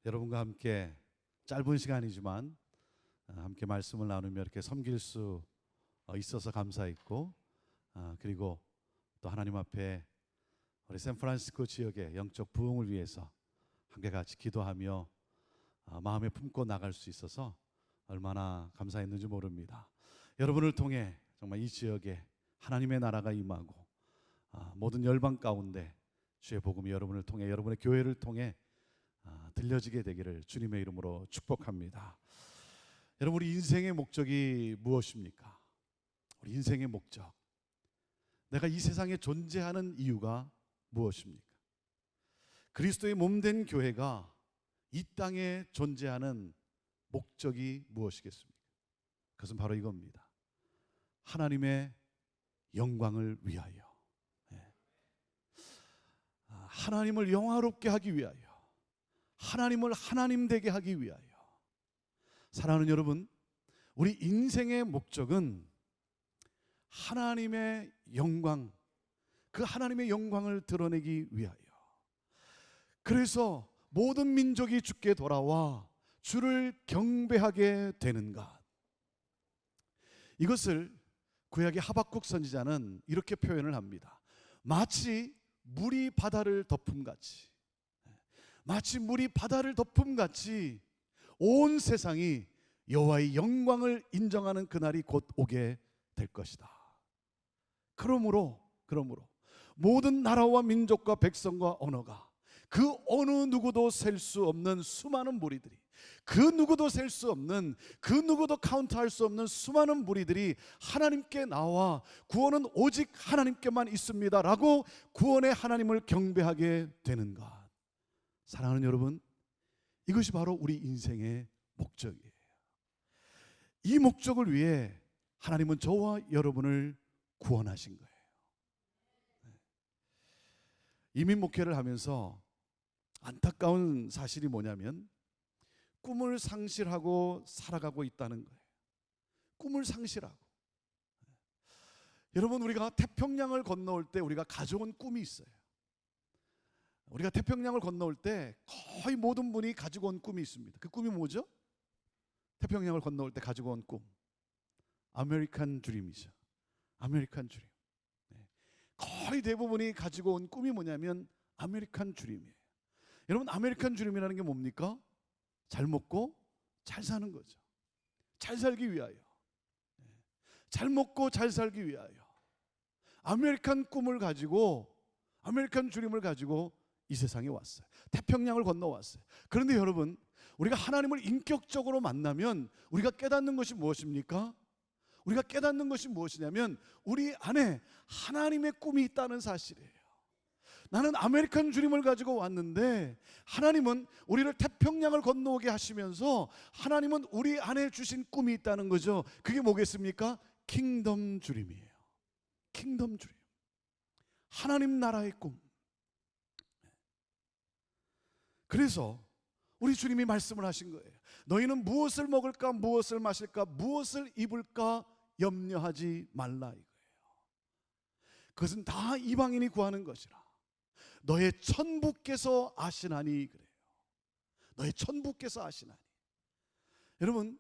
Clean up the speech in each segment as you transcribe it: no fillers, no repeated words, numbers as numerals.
여러분과 함께 짧은 시간이지만 함께 말씀을 나누며 이렇게 섬길 수 있어서 감사했고, 그리고 또 하나님 앞에 우리 샌프란시스코 지역의 영적 부흥을 위해서 함께 같이 기도하며 마음에 품고 나갈 수 있어서 얼마나 감사했는지 모릅니다. 여러분을 통해 정말 이 지역에 하나님의 나라가 임하고 모든 열방 가운데 주의 복음이 여러분을 통해, 여러분의 교회를 통해 들려지게 되기를 주님의 이름으로 축복합니다. 여러분, 우리 인생의 목적이 무엇입니까? 우리 인생의 목적, 내가 이 세상에 존재하는 이유가 무엇입니까? 그리스도의 몸된 교회가 이 땅에 존재하는 목적이 무엇이겠습니까? 그것은 바로 이겁니다. 하나님의 영광을 위하여, 하나님을 영화롭게 하기 위하여, 하나님을 하나님 되게 하기 위하여. 사랑하는 여러분, 우리 인생의 목적은 하나님의 영광, 그 하나님의 영광을 드러내기 위하여. 그래서 모든 민족이 주께 돌아와 주를 경배하게 되는 것, 이것을 구약의 하박국 선지자는 이렇게 표현을 합니다. 마치 물이 바다를 덮음같이, 마치 물이 바다를 덮음같이 온 세상이 여호와의 영광을 인정하는 그날이 곧 오게 될 것이다. 그러므로 모든 나라와 민족과 백성과 언어가, 그 어느 누구도 셀 수 없는 수많은 무리들이, 그 누구도 셀 수 없는, 그 누구도 카운트할 수 없는 수많은 무리들이 하나님께 나와 구원은 오직 하나님께만 있습니다 라고 구원의 하나님을 경배하게 되는 것. 사랑하는 여러분, 이것이 바로 우리 인생의 목적이에요. 이 목적을 위해 하나님은 저와 여러분을 구원하신 거예요. 이민 목회를 하면서 안타까운 사실이 뭐냐면 꿈을 상실하고 살아가고 있다는 거예요. 꿈을 상실하고. 여러분, 우리가 태평양을 건너올 때 우리가 가져온 꿈이 있어요. 우리가 태평양을 건너올 때 거의 모든 분이 가지고 온 꿈이 있습니다. 그 꿈이 뭐죠? 태평양을 건너올 때 가지고 온 꿈, 아메리칸 드림이죠. 아메리칸 드림. 거의 대부분이 가지고 온 꿈이 뭐냐면 아메리칸 드림이에요. 여러분, 아메리칸 드림이라는 게 뭡니까? 잘 먹고 잘 사는 거죠. 잘 살기 위하여, 잘 먹고 잘 살기 위하여 아메리칸 꿈을 가지고, 아메리칸 드림을 가지고 이 세상에 왔어요. 태평양을 건너왔어요. 그런데 여러분, 우리가 하나님을 인격적으로 만나면 우리가 깨닫는 것이 무엇입니까? 우리가 깨닫는 것이 무엇이냐면 우리 안에 하나님의 꿈이 있다는 사실이에요. 나는 아메리칸 드림을 가지고 왔는데 하나님은 우리를 태평양을 건너오게 하시면서 하나님은 우리 안에 주신 꿈이 있다는 거죠. 그게 뭐겠습니까? 킹덤 드림이에요. 킹덤 드림, 하나님 나라의 꿈. 그래서 우리 주님이 말씀을 하신 거예요. 너희는 무엇을 먹을까, 무엇을 마실까, 무엇을 입을까 염려하지 말라 이거예요. 그것은 다 이방인이 구하는 것이라 너의 천부께서 아시나니 그래요. 너의 천부께서 아시나니. 여러분,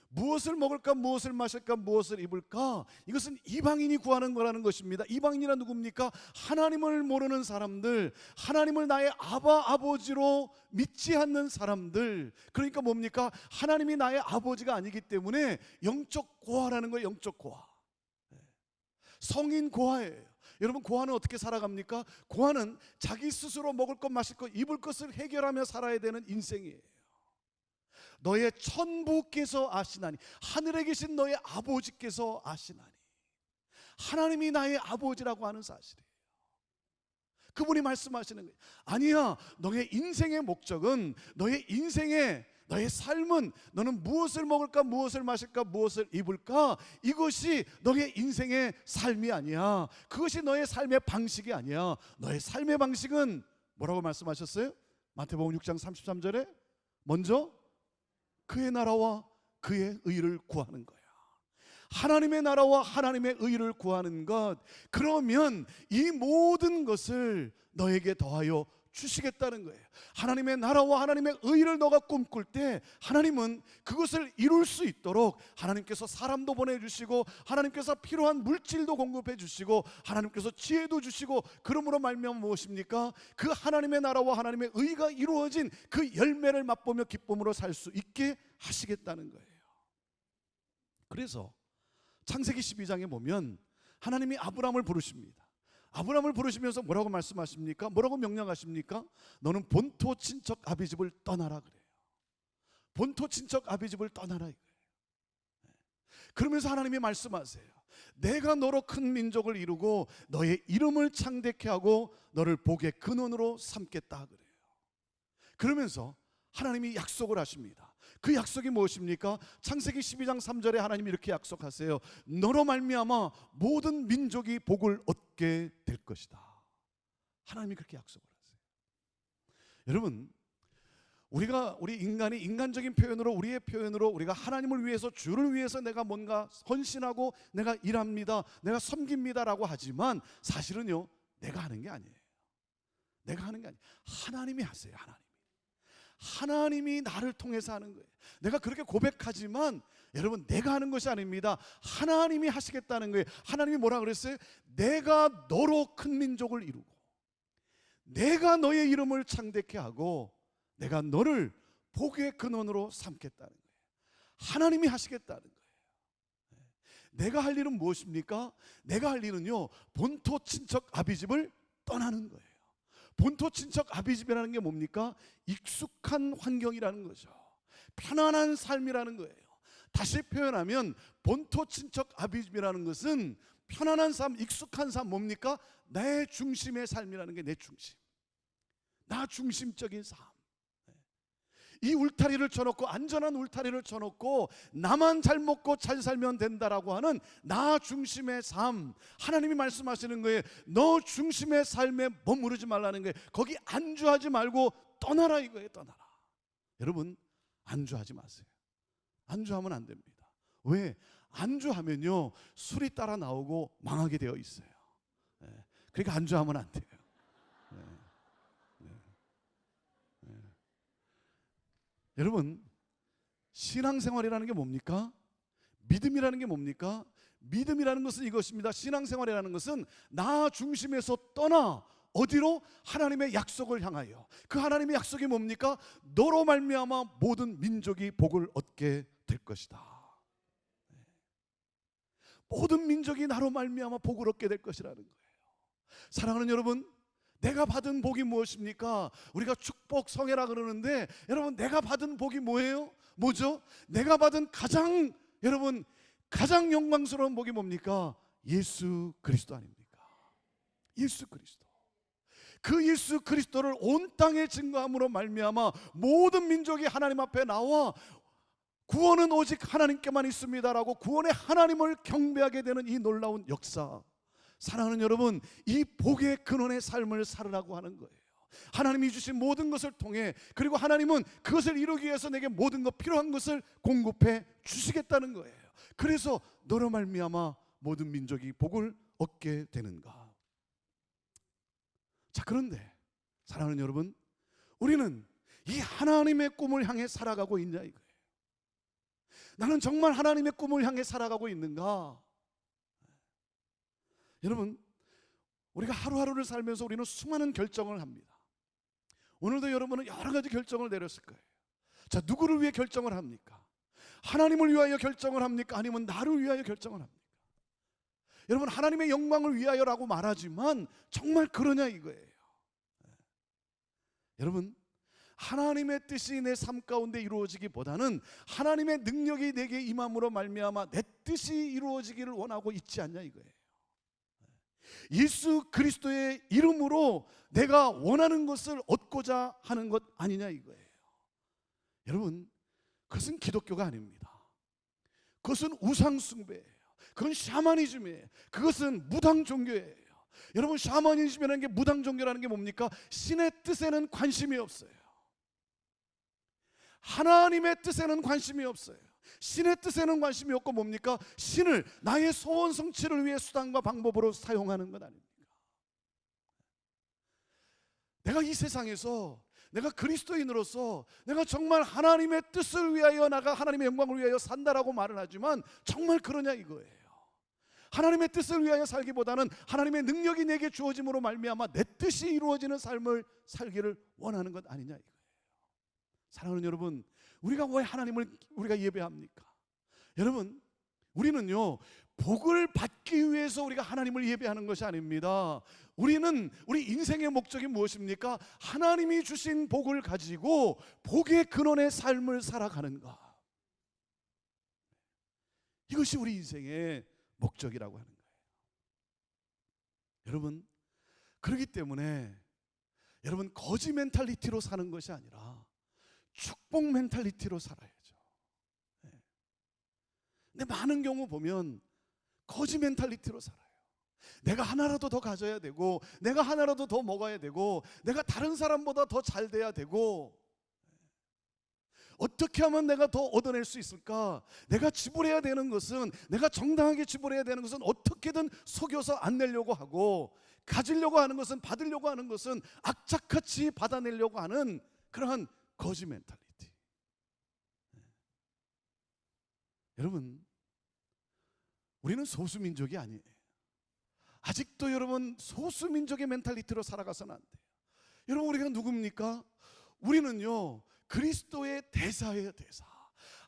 무엇을 먹을까, 무엇을 마실까, 무엇을 입을까, 이것은 이방인이 구하는 거라는 것입니다. 이방인이란 누굽니까? 하나님을 모르는 사람들, 하나님을 나의 아버지로 믿지 않는 사람들. 그러니까 뭡니까? 하나님이 나의 아버지가 아니기 때문에 영적 고아라는 거예요. 영적 고아, 성인 고아예요. 여러분, 고아는 어떻게 살아갑니까? 고아는 자기 스스로 먹을 것, 마실 것, 입을 것을 해결하며 살아야 되는 인생이에요. 너의 천부께서 아시나니, 하늘에 계신 너의 아버지께서 아시나니. 하나님이 나의 아버지라고 하는 사실이에요. 그분이 말씀하시는 거예요. 아니야, 너의 인생의 목적은, 너의 삶은 너는 무엇을 먹을까, 무엇을 마실까, 무엇을 입을까, 이것이 너의 인생의 삶이 아니야. 그것이 너의 삶의 방식이 아니야. 너의 삶의 방식은 뭐라고 말씀하셨어요? 마태복음 6장 33절에 먼저 그의 나라와 그의 의를 구하는 거야. 하나님의 나라와 하나님의 의를 구하는 것, 그러면 이 모든 것을 너에게 더하여 주시겠다는 거예요. 하나님의 나라와 하나님의 의를 너가 꿈꿀 때 하나님은 그것을 이룰 수 있도록 하나님께서 사람도 보내주시고, 하나님께서 필요한 물질도 공급해 주시고, 하나님께서 지혜도 주시고, 그러므로 말미암아 무엇입니까? 그 하나님의 나라와 하나님의 의가 이루어진 그 열매를 맛보며 기쁨으로 살 수 있게 하시겠다는 거예요. 그래서 창세기 12장에 보면 하나님이 아브라함을 부르십니다. 아브라함을 부르시면서 뭐라고 말씀하십니까? 뭐라고 명령하십니까? 너는 본토 친척 아비집을 떠나라 그래요. 본토 친척 아비집을 떠나라 이거예요. 그러면서 하나님이 말씀하세요. 내가 너로 큰 민족을 이루고 너의 이름을 창대케 하고 너를 복의 근원으로 삼겠다 그래요. 그러면서 하나님이 약속을 하십니다. 그 약속이 무엇입니까? 창세기 12장 3절에 하나님이 이렇게 약속하세요. 너로 말미암아 모든 민족이 복을 얻게 될 것이다. 하나님이 그렇게 약속을 하세요. 여러분, 우리 인간이 인간적인 표현으로, 우리의 표현으로 우리가 하나님을 위해서, 주를 위해서 내가 뭔가 헌신하고 내가 일합니다, 내가 섬깁니다라고 하지만 사실은요, 내가 하는 게 아니에요. 내가 하는 게 아니에요. 하나님이 하세요. 하나님이 나를 통해서 하는 거예요. 내가 그렇게 고백하지만 여러분, 내가 하는 것이 아닙니다. 하나님이 하시겠다는 거예요. 하나님이 뭐라 그랬어요? 내가 너로 큰 민족을 이루고 내가 너의 이름을 창대케 하고 내가 너를 복의 근원으로 삼겠다는 거예요. 하나님이 하시겠다는 거예요. 내가 할 일은 무엇입니까? 내가 할 일은요, 본토 친척 아비집을 떠나는 거예요. 본토 친척 아비집이라는 게 뭡니까? 익숙한 환경이라는 거죠. 편안한 삶이라는 거예요. 다시 표현하면 본토 친척 아비집이라는 것은 편안한 삶, 익숙한 삶, 뭡니까? 내 중심의 삶이라는 게 내 중심, 나 중심적인 삶. 이 울타리를 쳐놓고, 안전한 울타리를 쳐놓고 나만 잘 먹고 잘 살면 된다라고 하는 나 중심의 삶, 하나님이 말씀하시는 거예요. 너 중심의 삶에 머무르지 말라는 거예요. 거기 안주하지 말고 떠나라 이거예요. 떠나라. 여러분, 안주하지 마세요. 안주하면 안 됩니다. 왜? 안주하면요, 술이 따라 나오고 망하게 되어 있어요. 그러니까 안주하면 안 돼요. 여러분, 신앙생활이라는 게 뭡니까? 믿음이라는 게 뭡니까? 믿음이라는 것은 이것입니다. 신앙생활이라는 것은 나 중심에서 떠나 어디로? 하나님의 약속을 향하여. 그 하나님의 약속이 뭡니까? 너로 말미암아 모든 민족이 복을 얻게 될 것이다. 모든 민족이 나로 말미암아 복을 얻게 될 것이라는 거예요. 사랑하는 여러분, 내가 받은 복이 무엇입니까? 우리가 축복 성회라 그러는데 여러분, 내가 받은 복이 뭐예요? 뭐죠? 내가 받은 가장 영광스러운 복이 뭡니까? 예수 그리스도 아닙니까? 예수 그리스도. 그 예수 그리스도를 온 땅에 증거함으로 말미암아 모든 민족이 하나님 앞에 나와 구원은 오직 하나님께만 있습니다라고 구원의 하나님을 경배하게 되는 이 놀라운 역사. 사랑하는 여러분, 이 복의 근원의 삶을 살으라고 하는 거예요. 하나님이 주신 모든 것을 통해, 그리고 하나님은 그것을 이루기 위해서 내게 모든 것, 필요한 것을 공급해 주시겠다는 거예요. 그래서 너로 말미암아 모든 민족이 복을 얻게 되는가. 자, 그런데 사랑하는 여러분, 우리는 이 하나님의 꿈을 향해 살아가고 있냐 이거예요. 나는 정말 하나님의 꿈을 향해 살아가고 있는가? 여러분, 우리가 하루하루를 살면서 우리는 수많은 결정을 합니다. 오늘도 여러분은 여러 가지 결정을 내렸을 거예요. 자, 누구를 위해 결정을 합니까? 하나님을 위하여 결정을 합니까? 아니면 나를 위하여 결정을 합니까? 여러분, 하나님의 영광을 위하여라고 말하지만 정말 그러냐 이거예요. 여러분, 하나님의 뜻이 내 삶 가운데 이루어지기보다는 하나님의 능력이 내게 임함으로 말미암아 내 뜻이 이루어지기를 원하고 있지 않냐 이거예요. 예수 그리스도의 이름으로 내가 원하는 것을 얻고자 하는 것 아니냐 이거예요. 여러분, 그것은 기독교가 아닙니다. 그것은 우상 숭배예요. 그건 샤머니즘이에요. 그것은 무당 종교예요. 여러분, 샤머니즘이라는 게, 무당 종교라는 게 뭡니까? 신의 뜻에는 관심이 없어요. 하나님의 뜻에는 관심이 없어요. 신의 뜻에는 관심이 없고 뭡니까? 신을 나의 소원 성취를 위해 수단과 방법으로 사용하는 것 아닙니까? 내가 이 세상에서 내가 그리스도인으로서 내가 정말 하나님의 뜻을 위하여 나가 하나님의 영광을 위하여 산다라고 말을 하지만 정말 그러냐 이거예요. 하나님의 뜻을 위하여 살기보다는 하나님의 능력이 내게 주어짐으로 말미암아 내 뜻이 이루어지는 삶을 살기를 원하는 것 아니냐 이거예요. 사랑하는 여러분, 우리가 왜 하나님을 우리가 예배합니까? 여러분, 우리는요 복을 받기 위해서 우리가 하나님을 예배하는 것이 아닙니다. 우리는 우리 인생의 목적이 무엇입니까? 하나님이 주신 복을 가지고 복의 근원의 삶을 살아가는가, 이것이 우리 인생의 목적이라고 하는 거예요. 여러분, 그렇기 때문에 여러분 거지 멘탈리티로 사는 것이 아니라 축복 멘탈리티로 살아야죠. 근데 많은 경우 보면 거지 멘탈리티로 살아요. 내가 하나라도 더 가져야 되고, 내가 하나라도 더 먹어야 되고, 내가 다른 사람보다 더 잘 돼야 되고, 어떻게 하면 내가 더 얻어낼 수 있을까? 내가 지불해야 되는 것은, 내가 정당하게 지불해야 되는 것은 어떻게든 속여서 안 내려고 하고, 가지려고 하는 것은, 받으려고 하는 것은 악착같이 받아내려고 하는 그러한 거지 멘탈리티. 여러분, 우리는 소수민족이 아니에요. 아직도 여러분 소수민족의 멘탈리티로 살아가서는 안 돼요. 여러분, 우리가 누굽니까? 우리는요 그리스도의 대사예요. 대사.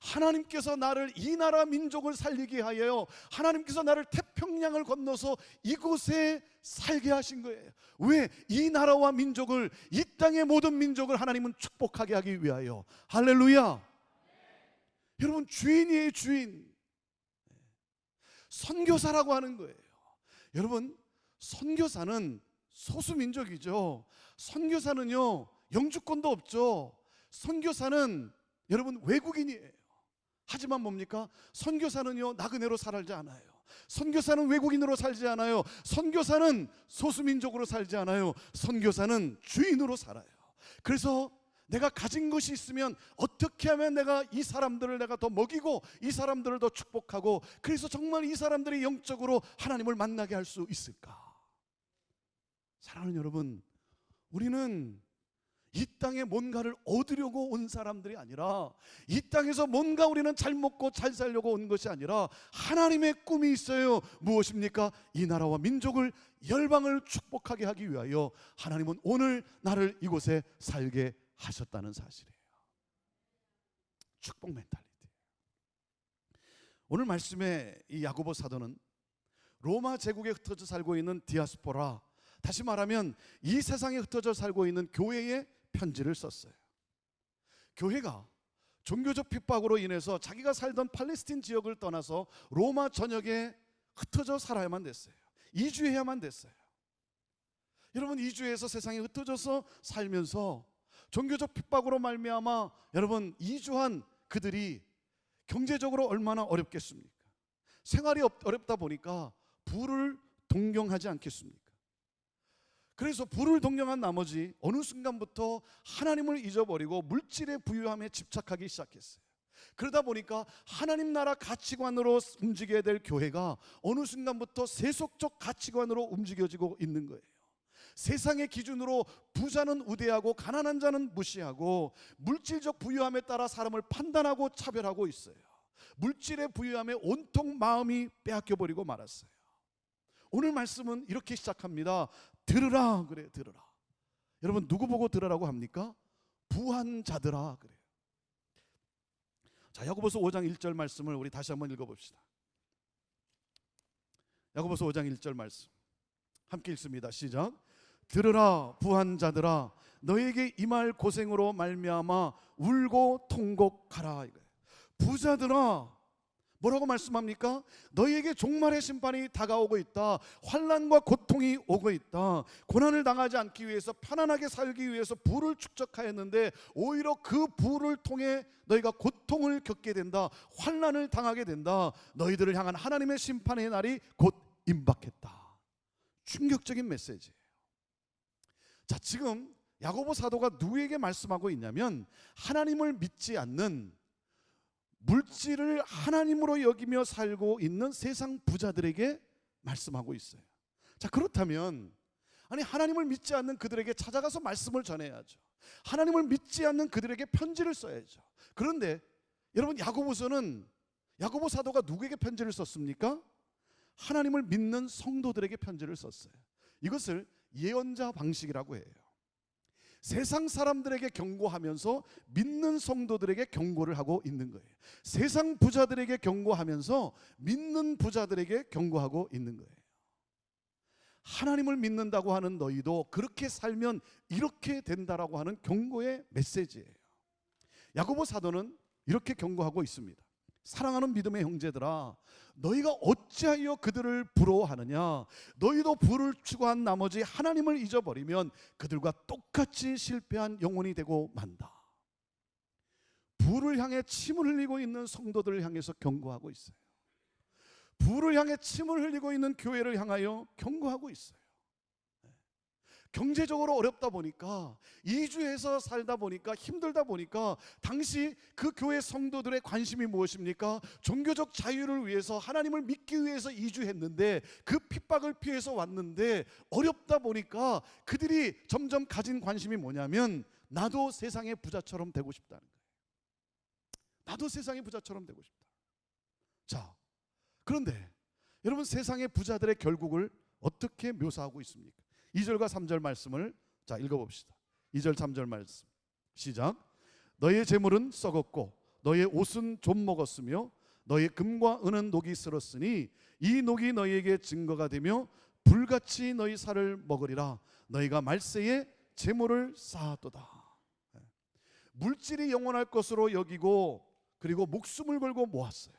하나님께서 나를, 이 나라 민족을 살리게 하여 하나님께서 나를 태평양을 건너서 이곳에 살게 하신 거예요. 왜? 이 나라와 민족을, 이 땅의 모든 민족을 하나님은 축복하게 하기 위하여. 할렐루야. 여러분, 주인이에요. 주인. 선교사라고 하는 거예요. 여러분, 선교사는 소수민족이죠. 선교사는요 영주권도 없죠. 선교사는 여러분 외국인이에요. 하지만 뭡니까? 선교사는요 나그네로 살지 않아요. 선교사는 외국인으로 살지 않아요. 선교사는 소수민족으로 살지 않아요. 선교사는 주인으로 살아요. 그래서 내가 가진 것이 있으면 어떻게 하면 내가 이 사람들을 내가 더 먹이고 이 사람들을 더 축복하고, 그래서 정말 이 사람들이 영적으로 하나님을 만나게 할 수 있을까? 사랑하는 여러분, 우리는 이 땅에 뭔가를 얻으려고 온 사람들이 아니라, 이 땅에서 뭔가 우리는 잘 먹고 잘 살려고 온 것이 아니라 하나님의 꿈이 있어요. 무엇입니까? 이 나라와 민족을, 열방을 축복하게 하기 위하여 하나님은 오늘 나를 이곳에 살게 하셨다는 사실이에요. 축복 멘탈리티. 오늘 말씀의 이 야고보 사도는 로마 제국에 흩어져 살고 있는 디아스포라, 다시 말하면 이 세상에 흩어져 살고 있는 교회에 편지를 썼어요. 교회가 종교적 핍박으로 인해서 자기가 살던 팔레스틴 지역을 떠나서 로마 전역에 흩어져 살아야만 됐어요. 이주해야만 됐어요. 여러분, 이주해서 세상에 흩어져서 살면서 종교적 핍박으로 말미암아 여러분 이주한 그들이 경제적으로 얼마나 어렵겠습니까? 생활이 어렵다 보니까 부를 동경하지 않겠습니까? 그래서 부를 동경한 나머지 어느 순간부터 하나님을 잊어버리고 물질의 부유함에 집착하기 시작했어요. 그러다 보니까 하나님 나라 가치관으로 움직여야 될 교회가 어느 순간부터 세속적 가치관으로 움직여지고 있는 거예요. 세상의 기준으로 부자는 우대하고 가난한 자는 무시하고 물질적 부유함에 따라 사람을 판단하고 차별하고 있어요. 물질의 부유함에 온통 마음이 빼앗겨버리고 말았어요. 오늘 말씀은 이렇게 시작합니다. 들으라 그래요. 들으라. 여러분, 누구 보고 들으라고 합니까? 부한 자들아 그래요. 자, 야고보서 5장 1절 말씀을 우리 다시 한번 읽어봅시다. 야고보서 5장 1절 말씀 함께 읽습니다. 시작. 들으라 부한 자들아, 너에게 임할 고생으로 말미암아 울고 통곡하라. 이거예요. 부자들아, 뭐라고 말씀합니까? 너희에게 종말의 심판이 다가오고 있다. 환난과 고통이 오고 있다. 고난을 당하지 않기 위해서, 편안하게 살기 위해서 부를 축적하였는데 오히려 그 부를 통해 너희가 고통을 겪게 된다. 환난을 당하게 된다. 너희들을 향한 하나님의 심판의 날이 곧 임박했다. 충격적인 메시지예요. 자, 지금 야고보 사도가 누구에게 말씀하고 있냐면 하나님을 믿지 않는, 물질을 하나님으로 여기며 살고 있는 세상 부자들에게 말씀하고 있어요. 자, 그렇다면 아니, 하나님을 믿지 않는 그들에게 찾아가서 말씀을 전해야죠. 하나님을 믿지 않는 그들에게 편지를 써야죠. 그런데 여러분, 야고보 사도가 누구에게 편지를 썼습니까? 하나님을 믿는 성도들에게 편지를 썼어요. 이것을 예언자 방식이라고 해요. 세상 사람들에게 경고하면서 믿는 성도들에게 경고를 하고 있는 거예요. 세상 부자들에게 경고하면서 믿는 부자들에게 경고하고 있는 거예요. 하나님을 믿는다고 하는 너희도 그렇게 살면 이렇게 된다라고 하는 경고의 메시지예요. 야고보 사도는 이렇게 경고하고 있습니다. 사랑하는 믿음의 형제들아, 너희가 어찌하여 그들을 부러워하느냐? 너희도 부를 추구한 나머지 하나님을 잊어버리면 그들과 똑같이 실패한 영혼이 되고 만다. 부를 향해 침을 흘리고 있는 성도들을 향해서 경고하고 있어요. 부를 향해 침을 흘리고 있는 교회를 향하여 경고하고 있어요. 경제적으로 어렵다 보니까, 이주해서 살다 보니까, 힘들다 보니까 당시 그 교회 성도들의 관심이 무엇입니까? 종교적 자유를 위해서, 하나님을 믿기 위해서 이주했는데 그 핍박을 피해서 왔는데 어렵다 보니까 그들이 점점 가진 관심이 뭐냐면, 나도 세상의 부자처럼 되고 싶다는 거예요. 나도 세상의 부자처럼 되고 싶다. 자, 그런데 여러분, 세상의 부자들의 결국을 어떻게 묘사하고 있습니까? 2절과 3절 말씀을 읽어봅시다. 2절 3절 말씀 시작. 너의 재물은 썩었고 너의 옷은 좀 먹었으며 너의 금과 은은 녹이 슬었으니 이 녹이 너희에게 증거가 되며 불같이 너희 살을 먹으리라. 너희가 말세에 재물을 쌓았도다. 물질이 영원할 것으로 여기고 그리고 목숨을 걸고 모았어요.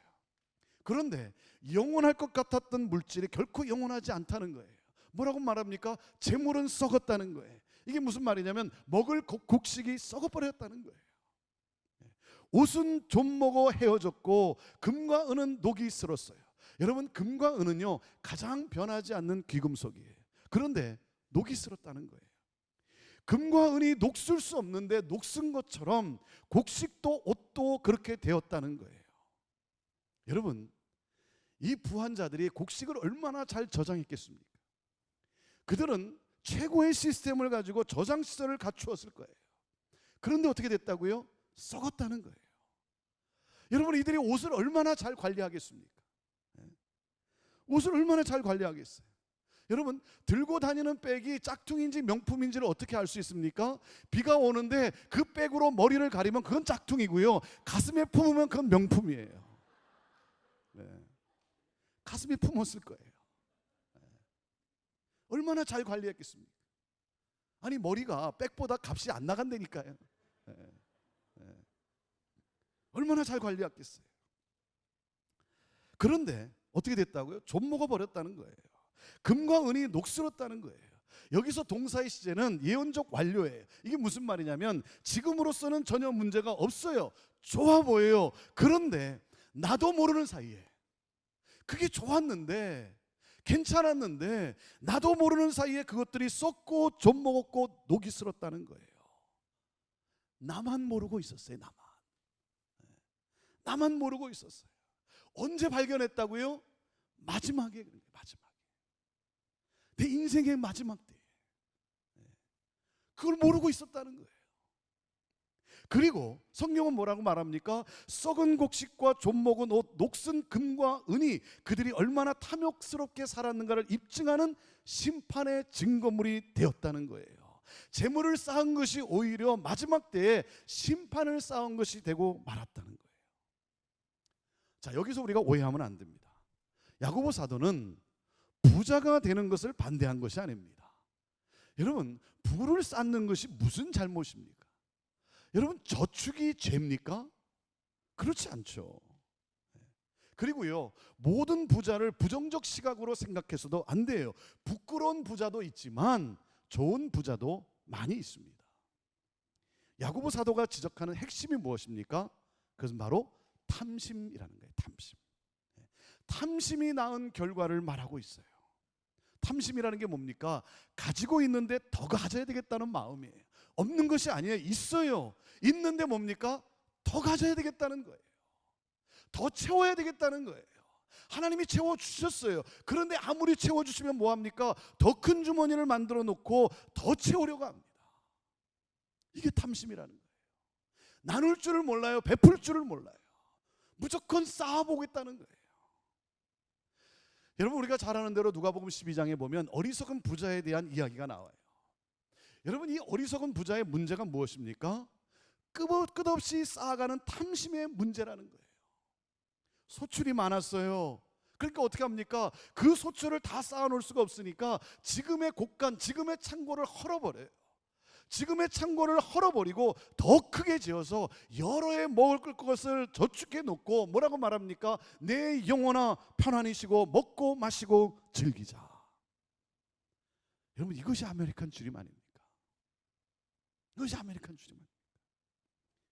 그런데 영원할 것 같았던 물질이 결코 영원하지 않다는 거예요. 뭐라고 말합니까? 재물은 썩었다는 거예요. 이게 무슨 말이냐면 먹을 곡식이 썩어버렸다는 거예요. 옷은 좀 먹어 헤어졌고 금과 은은 녹이 슬었어요. 여러분, 금과 은은요 가장 변하지 않는 귀금속이에요. 그런데 녹이 슬었다는 거예요. 금과 은이 녹슬 수 없는데 녹슨 것처럼 곡식도 옷도 그렇게 되었다는 거예요. 여러분, 이 부한자들이 곡식을 얼마나 잘 저장했겠습니까? 그들은 최고의 시스템을 가지고 저장 시설을 갖추었을 거예요. 그런데 어떻게 됐다고요? 썩었다는 거예요. 여러분, 이들이 옷을 얼마나 잘 관리하겠습니까? 옷을 얼마나 잘 관리하겠어요? 여러분, 들고 다니는 백이 짝퉁인지 명품인지를 어떻게 알 수 있습니까? 비가 오는데 그 백으로 머리를 가리면 그건 짝퉁이고요, 가슴에 품으면 그건 명품이에요. 가슴에 품었을 거예요. 얼마나 잘 관리했겠습니까? 아니, 머리가 백보다 값이 안 나간다니까요. 얼마나 잘 관리했겠어요. 그런데 어떻게 됐다고요? 좀 먹어버렸다는 거예요. 금과 은이 녹슬었다는 거예요. 여기서 동사의 시제는 예언적 완료예요. 이게 무슨 말이냐면 지금으로서는 전혀 문제가 없어요. 좋아 보여요. 그런데 나도 모르는 사이에, 그게 좋았는데 괜찮았는데 나도 모르는 사이에 그것들이 썩고 좀 먹었고 녹이 슬었다는 거예요. 나만 모르고 있었어요. 나만 모르고 있었어요. 언제 발견했다고요? 마지막에. 내 인생의 마지막 때 그걸 모르고 있었다는 거예요. 그리고 성경은 뭐라고 말합니까? 썩은 곡식과 좀 먹은 옷, 녹슨 금과 은이 그들이 얼마나 탐욕스럽게 살았는가를 입증하는 심판의 증거물이 되었다는 거예요. 재물을 쌓은 것이 오히려 마지막 때에 심판을 쌓은 것이 되고 말았다는 거예요. 자, 여기서 우리가 오해하면 안 됩니다. 야고보 사도는 부자가 되는 것을 반대한 것이 아닙니다. 여러분, 부를 쌓는 것이 무슨 잘못입니까? 여러분, 저축이 죄입니까? 그렇지 않죠. 그리고요, 모든 부자를 부정적 시각으로 생각해서도 안 돼요. 부끄러운 부자도 있지만 좋은 부자도 많이 있습니다. 야고보 사도가 지적하는 핵심이 무엇입니까? 그것은 바로 탐심이라는 거예요. 탐심이 낳은 결과를 말하고 있어요. 탐심이라는 게 뭡니까? 가지고 있는데 더 가져야 되겠다는 마음이에요. 없는 것이 아니에요. 있어요. 있는데 뭡니까? 더 가져야 되겠다는 거예요. 더 채워야 되겠다는 거예요. 하나님이 채워주셨어요. 그런데 아무리 채워주시면 뭐합니까? 더 큰 주머니를 만들어 놓고 더 채우려고 합니다. 이게 탐심이라는 거예요. 나눌 줄을 몰라요. 베풀 줄을 몰라요. 무조건 쌓아보겠다는 거예요. 여러분, 우리가 잘 아는 대로 누가복음 12장에 보면 어리석은 부자에 대한 이야기가 나와요. 여러분, 이 어리석은 부자의 문제가 무엇입니까? 끝없이 쌓아가는 탐심의 문제라는 거예요. 소출이 많았어요. 그러니까 어떻게 합니까? 그 소출을 다 쌓아놓을 수가 없으니까 지금의 곳간, 지금의 창고를 헐어버려요. 지금의 창고를 헐어버리고 더 크게 지어서 여러 해 먹을 것을 저축해 놓고 뭐라고 말합니까? 내 영혼아 편안히 쉬고 먹고 마시고 즐기자. 여러분, 이것이 아메리칸 주림 아닙니까? 이것이 아메리칸 주림 아닙니까?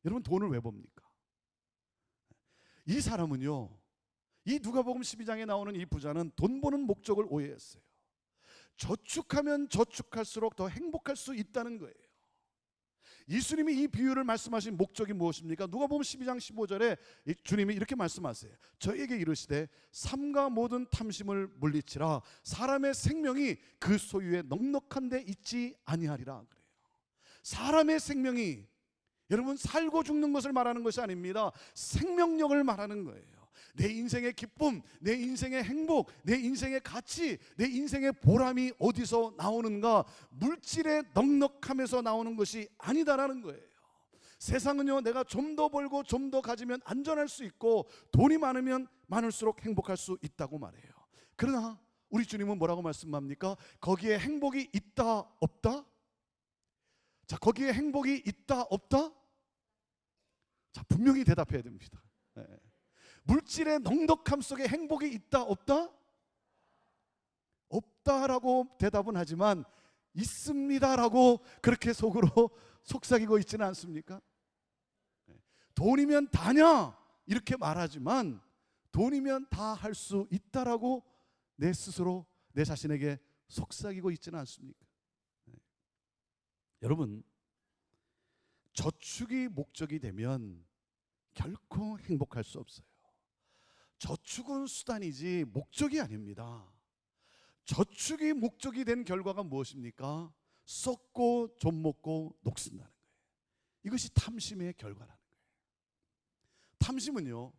여러분, 돈을 왜 봅니까? 이 사람은요, 이 누가복음 12장에 나오는 이 부자는 돈 버는 목적을 오해했어요. 저축하면 저축할수록 더 행복할 수 있다는 거예요. 예수님이 이 비유를 말씀하신 목적이 무엇입니까? 누가복음 12장 15절에 주님이 이렇게 말씀하세요. 저에게 이르시되 삼가 모든 탐심을 물리치라. 사람의 생명이 그 소유에 넉넉한 데 있지 아니하리라 그래요. 사람의 생명이, 여러분, 살고 죽는 것을 말하는 것이 아닙니다. 생명력을 말하는 거예요. 내 인생의 기쁨, 내 인생의 행복, 내 인생의 가치, 내 인생의 보람이 어디서 나오는가? 물질의 넉넉함에서 나오는 것이 아니다라는 거예요. 세상은요, 내가 좀 더 벌고 좀 더 가지면 안전할 수 있고 돈이 많으면 많을수록 행복할 수 있다고 말해요. 그러나 우리 주님은 뭐라고 말씀합니까? 거기에 행복이 있다 없다? 자, 거기에 행복이 있다 없다? 자, 분명히 대답해야 됩니다. 네. 물질의 넉넉함 속에 행복이 있다 없다? 없다라고 대답은 하지만 있습니다라고 그렇게 속으로 속삭이고 있지는 않습니까? 돈이면 다냐 이렇게 말하지만 돈이면 다 할 수 있다라고 내 스스로 내 자신에게 속삭이고 있지는 않습니까? 여러분, 저축이 목적이 되면 결코 행복할 수 없어요. 저축은 수단이지 목적이 아닙니다. 저축이 목적이 된 결과가 무엇입니까? 썩고 좀 먹고 녹슨다는 거예요. 이것이 탐심의 결과라는 거예요. 탐심은요,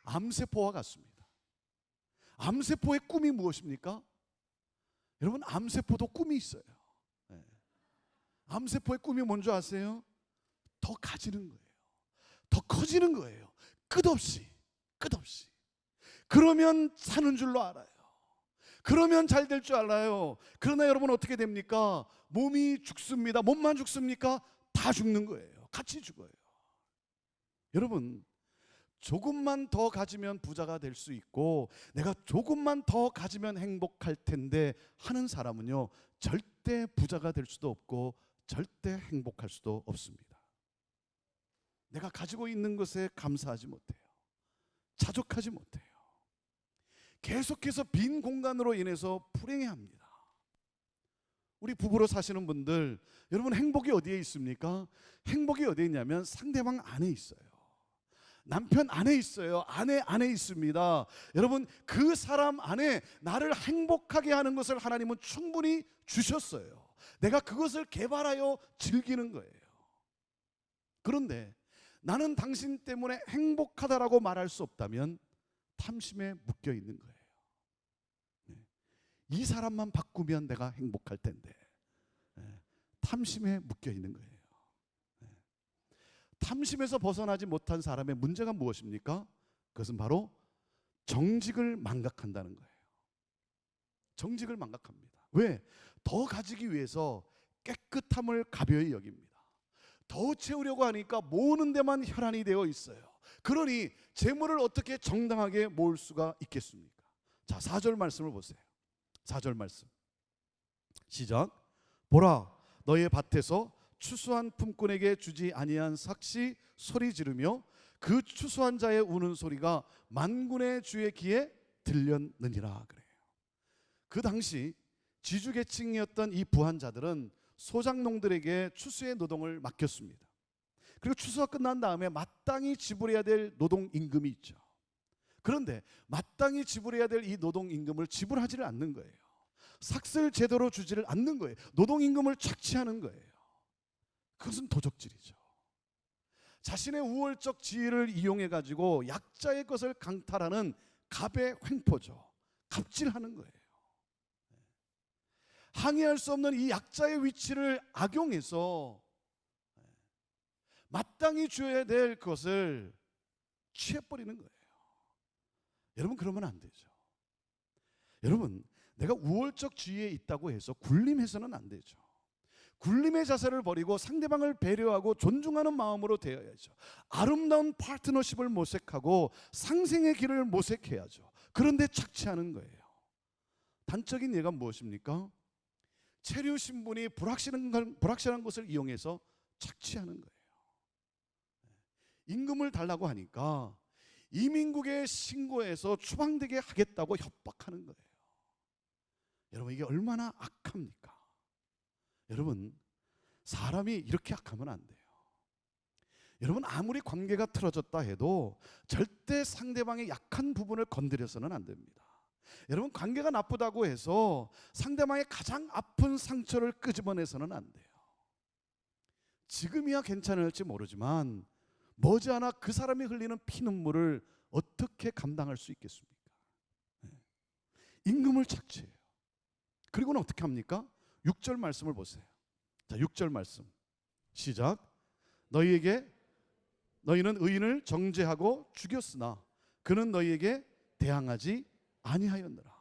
암세포와 같습니다. 암세포의 꿈이 무엇입니까? 여러분, 암세포도 꿈이 있어요. 암세포의 꿈이 뭔지 아세요? 더 가지는 거예요. 더 커지는 거예요. 끝없이. 그러면 사는 줄로 알아요. 그러면 잘 될 줄 알아요. 그러나 여러분, 어떻게 됩니까? 몸이 죽습니다. 몸만 죽습니까? 다 죽는 거예요. 같이 죽어요. 여러분, 조금만 더 가지면 부자가 될 수 있고 내가 조금만 더 가지면 행복할 텐데 하는 사람은요, 절대 부자가 될 수도 없고 절대 행복할 수도 없습니다. 내가 가지고 있는 것에 감사하지 못해요. 자족하지 못해요. 계속해서 빈 공간으로 인해서 불행해합니다. 우리 부부로 사시는 분들, 여러분, 행복이 어디에 있습니까? 행복이 어디에 있냐면 상대방 안에 있어요. 남편 안에 있어요. 아내 안에 있습니다. 여러분, 그 사람 안에 나를 행복하게 하는 것을 하나님은 충분히 주셨어요. 내가 그것을 개발하여 즐기는 거예요. 그런데 나는 당신 때문에 행복하다라고 말할 수 없다면 탐심에 묶여 있는 거예요. 이 사람만 바꾸면 내가 행복할 텐데 탐심에 묶여 있는 거예요. 탐심에서 벗어나지 못한 사람의 문제가 무엇입니까? 그것은 바로 정직을 망각한다는 거예요. 정직을 망각합니다. 왜? 더 가지기 위해서 깨끗함을 가벼이 여깁니다. 더 채우려고 하니까 모으는 데만 혈안이 되어 있어요. 그러니 재물을 어떻게 정당하게 모을 수가 있겠습니까? 자, 4절 말씀을 보세요. 4절 말씀 시작. 보라, 너의 밭에서 추수한 품꾼에게 주지 아니한 삭시 소리 지르며 그 추수한 자의 우는 소리가 만군의 주의 귀에 들렸느니라 그래요. 그 당시 지주계층이었던 이 부한자들은 소작농들에게 추수의 노동을 맡겼습니다. 그리고 추수가 끝난 다음에 마땅히 지불해야 될 노동 임금이 있죠. 그런데 마땅히 지불해야 될 이 노동임금을 지불하지를 않는 거예요. 삭슬 제대로 주지를 않는 거예요. 노동임금을 착취하는 거예요. 그것은 도적질이죠. 자신의 우월적 지위를 이용해 가지고 약자의 것을 강탈하는 갑의 횡포죠. 갑질하는 거예요. 항의할 수 없는 이 약자의 위치를 악용해서 마땅히 줘야 될 것을 취해버리는 거예요. 여러분, 그러면 안 되죠. 여러분, 내가 우월적 지위에 있다고 해서 굴림해서는 안 되죠. 굴림의 자세를 버리고 상대방을 배려하고 존중하는 마음으로 대해야죠. 아름다운 파트너십을 모색하고 상생의 길을 모색해야죠. 그런데 착취하는 거예요. 단적인 예가 무엇입니까? 체류 신분이 불확실한 것을 이용해서 착취하는 거예요. 임금을 달라고 하니까 이민국에 신고해서 추방되게 하겠다고 협박하는 거예요. 여러분, 이게 얼마나 악합니까? 여러분, 사람이 이렇게 악하면 안 돼요. 여러분, 아무리 관계가 틀어졌다 해도 절대 상대방의 약한 부분을 건드려서는 안 됩니다. 여러분, 관계가 나쁘다고 해서 상대방의 가장 아픈 상처를 끄집어내서는 안 돼요. 지금이야 괜찮을지 모르지만 머지않아 그 사람이 흘리는 피눈물을 어떻게 감당할 수 있겠습니까? 임금을 착취해요. 그리고는 어떻게 합니까? 6절 말씀을 보세요. 자, 6절 말씀 시작. 너희는 의인을 정죄하고 죽였으나 그는 너희에게 대항하지 아니하였느라.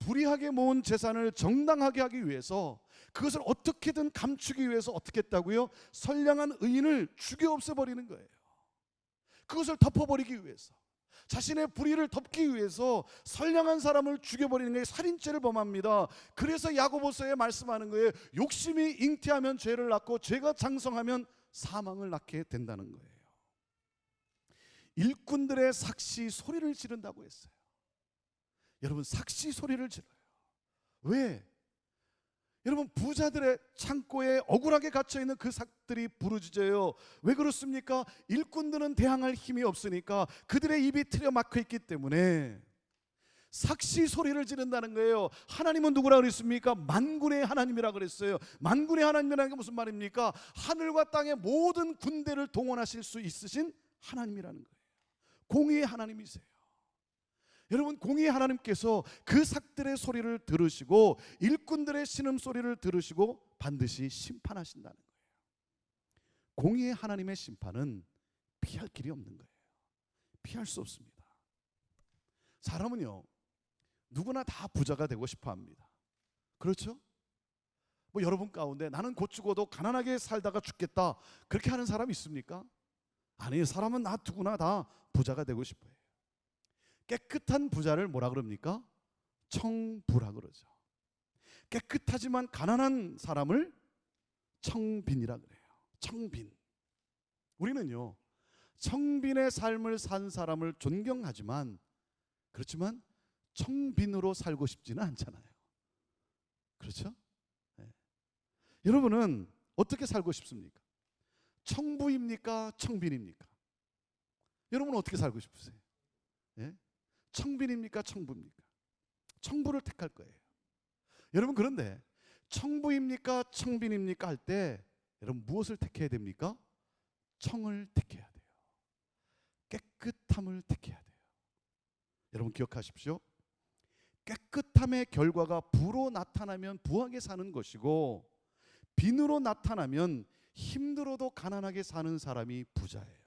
불의하게 모은 재산을 정당하게 하기 위해서, 그것을 어떻게든 감추기 위해서 어떻게 했다고요? 선량한 의인을 죽여 없애버리는 거예요. 그것을 덮어버리기 위해서, 자신의 불의를 덮기 위해서 선량한 사람을 죽여버리는 게 살인죄를 범합니다. 그래서 야고보서에 말씀하는 거예요. 욕심이 잉태하면 죄를 낳고 죄가 장성하면 사망을 낳게 된다는 거예요. 일꾼들의 삭시 소리를 지른다고 했어요. 여러분, 삭시 소리를 질러요. 왜? 여러분, 부자들의 창고에 억울하게 갇혀있는 그 삭들이 부르짖어요. 왜 그렇습니까? 일꾼들은 대항할 힘이 없으니까, 그들의 입이 틀려 막혀있기 때문에 삭시 소리를 지른다는 거예요. 하나님은 누구라 그랬습니까? 만군의 하나님이라 그랬어요. 만군의 하나님이라는 게 무슨 말입니까? 하늘과 땅의 모든 군대를 동원하실 수 있으신 하나님이라는 거예요. 공의의 하나님이세요. 여러분, 공의의 하나님께서 그 삭들의 소리를 들으시고 일꾼들의 신음소리를 들으시고 반드시 심판하신다는 거예요. 공의의 하나님의 심판은 피할 길이 없는 거예요. 피할 수 없습니다. 사람은요, 누구나 다 부자가 되고 싶어 합니다. 그렇죠? 뭐 여러분 가운데 나는 곧 죽어도 가난하게 살다가 죽겠다, 그렇게 하는 사람 있습니까? 아니에요. 사람은 누구나 다 부자가 되고 싶어요. 깨끗한 부자를 뭐라 그럽니까? 청부라 그러죠. 깨끗하지만 가난한 사람을 청빈이라 그래요. 청빈. 우리는요, 청빈의 삶을 산 사람을 존경하지만, 그렇지만 청빈으로 살고 싶지는 않잖아요. 그렇죠? 네. 여러분은 어떻게 살고 싶습니까? 청부입니까? 청빈입니까? 여러분은 어떻게 살고 싶으세요? 네? 청빈입니까? 청부입니까? 청부를 택할 거예요. 여러분, 그런데 청부입니까? 청빈입니까? 할 때 여러분 무엇을 택해야 됩니까? 청을 택해야 돼요. 깨끗함을 택해야 돼요. 여러분 기억하십시오. 깨끗함의 결과가 부로 나타나면 부하게 사는 것이고, 빈으로 나타나면 힘들어도 가난하게 사는 사람이 부자예요.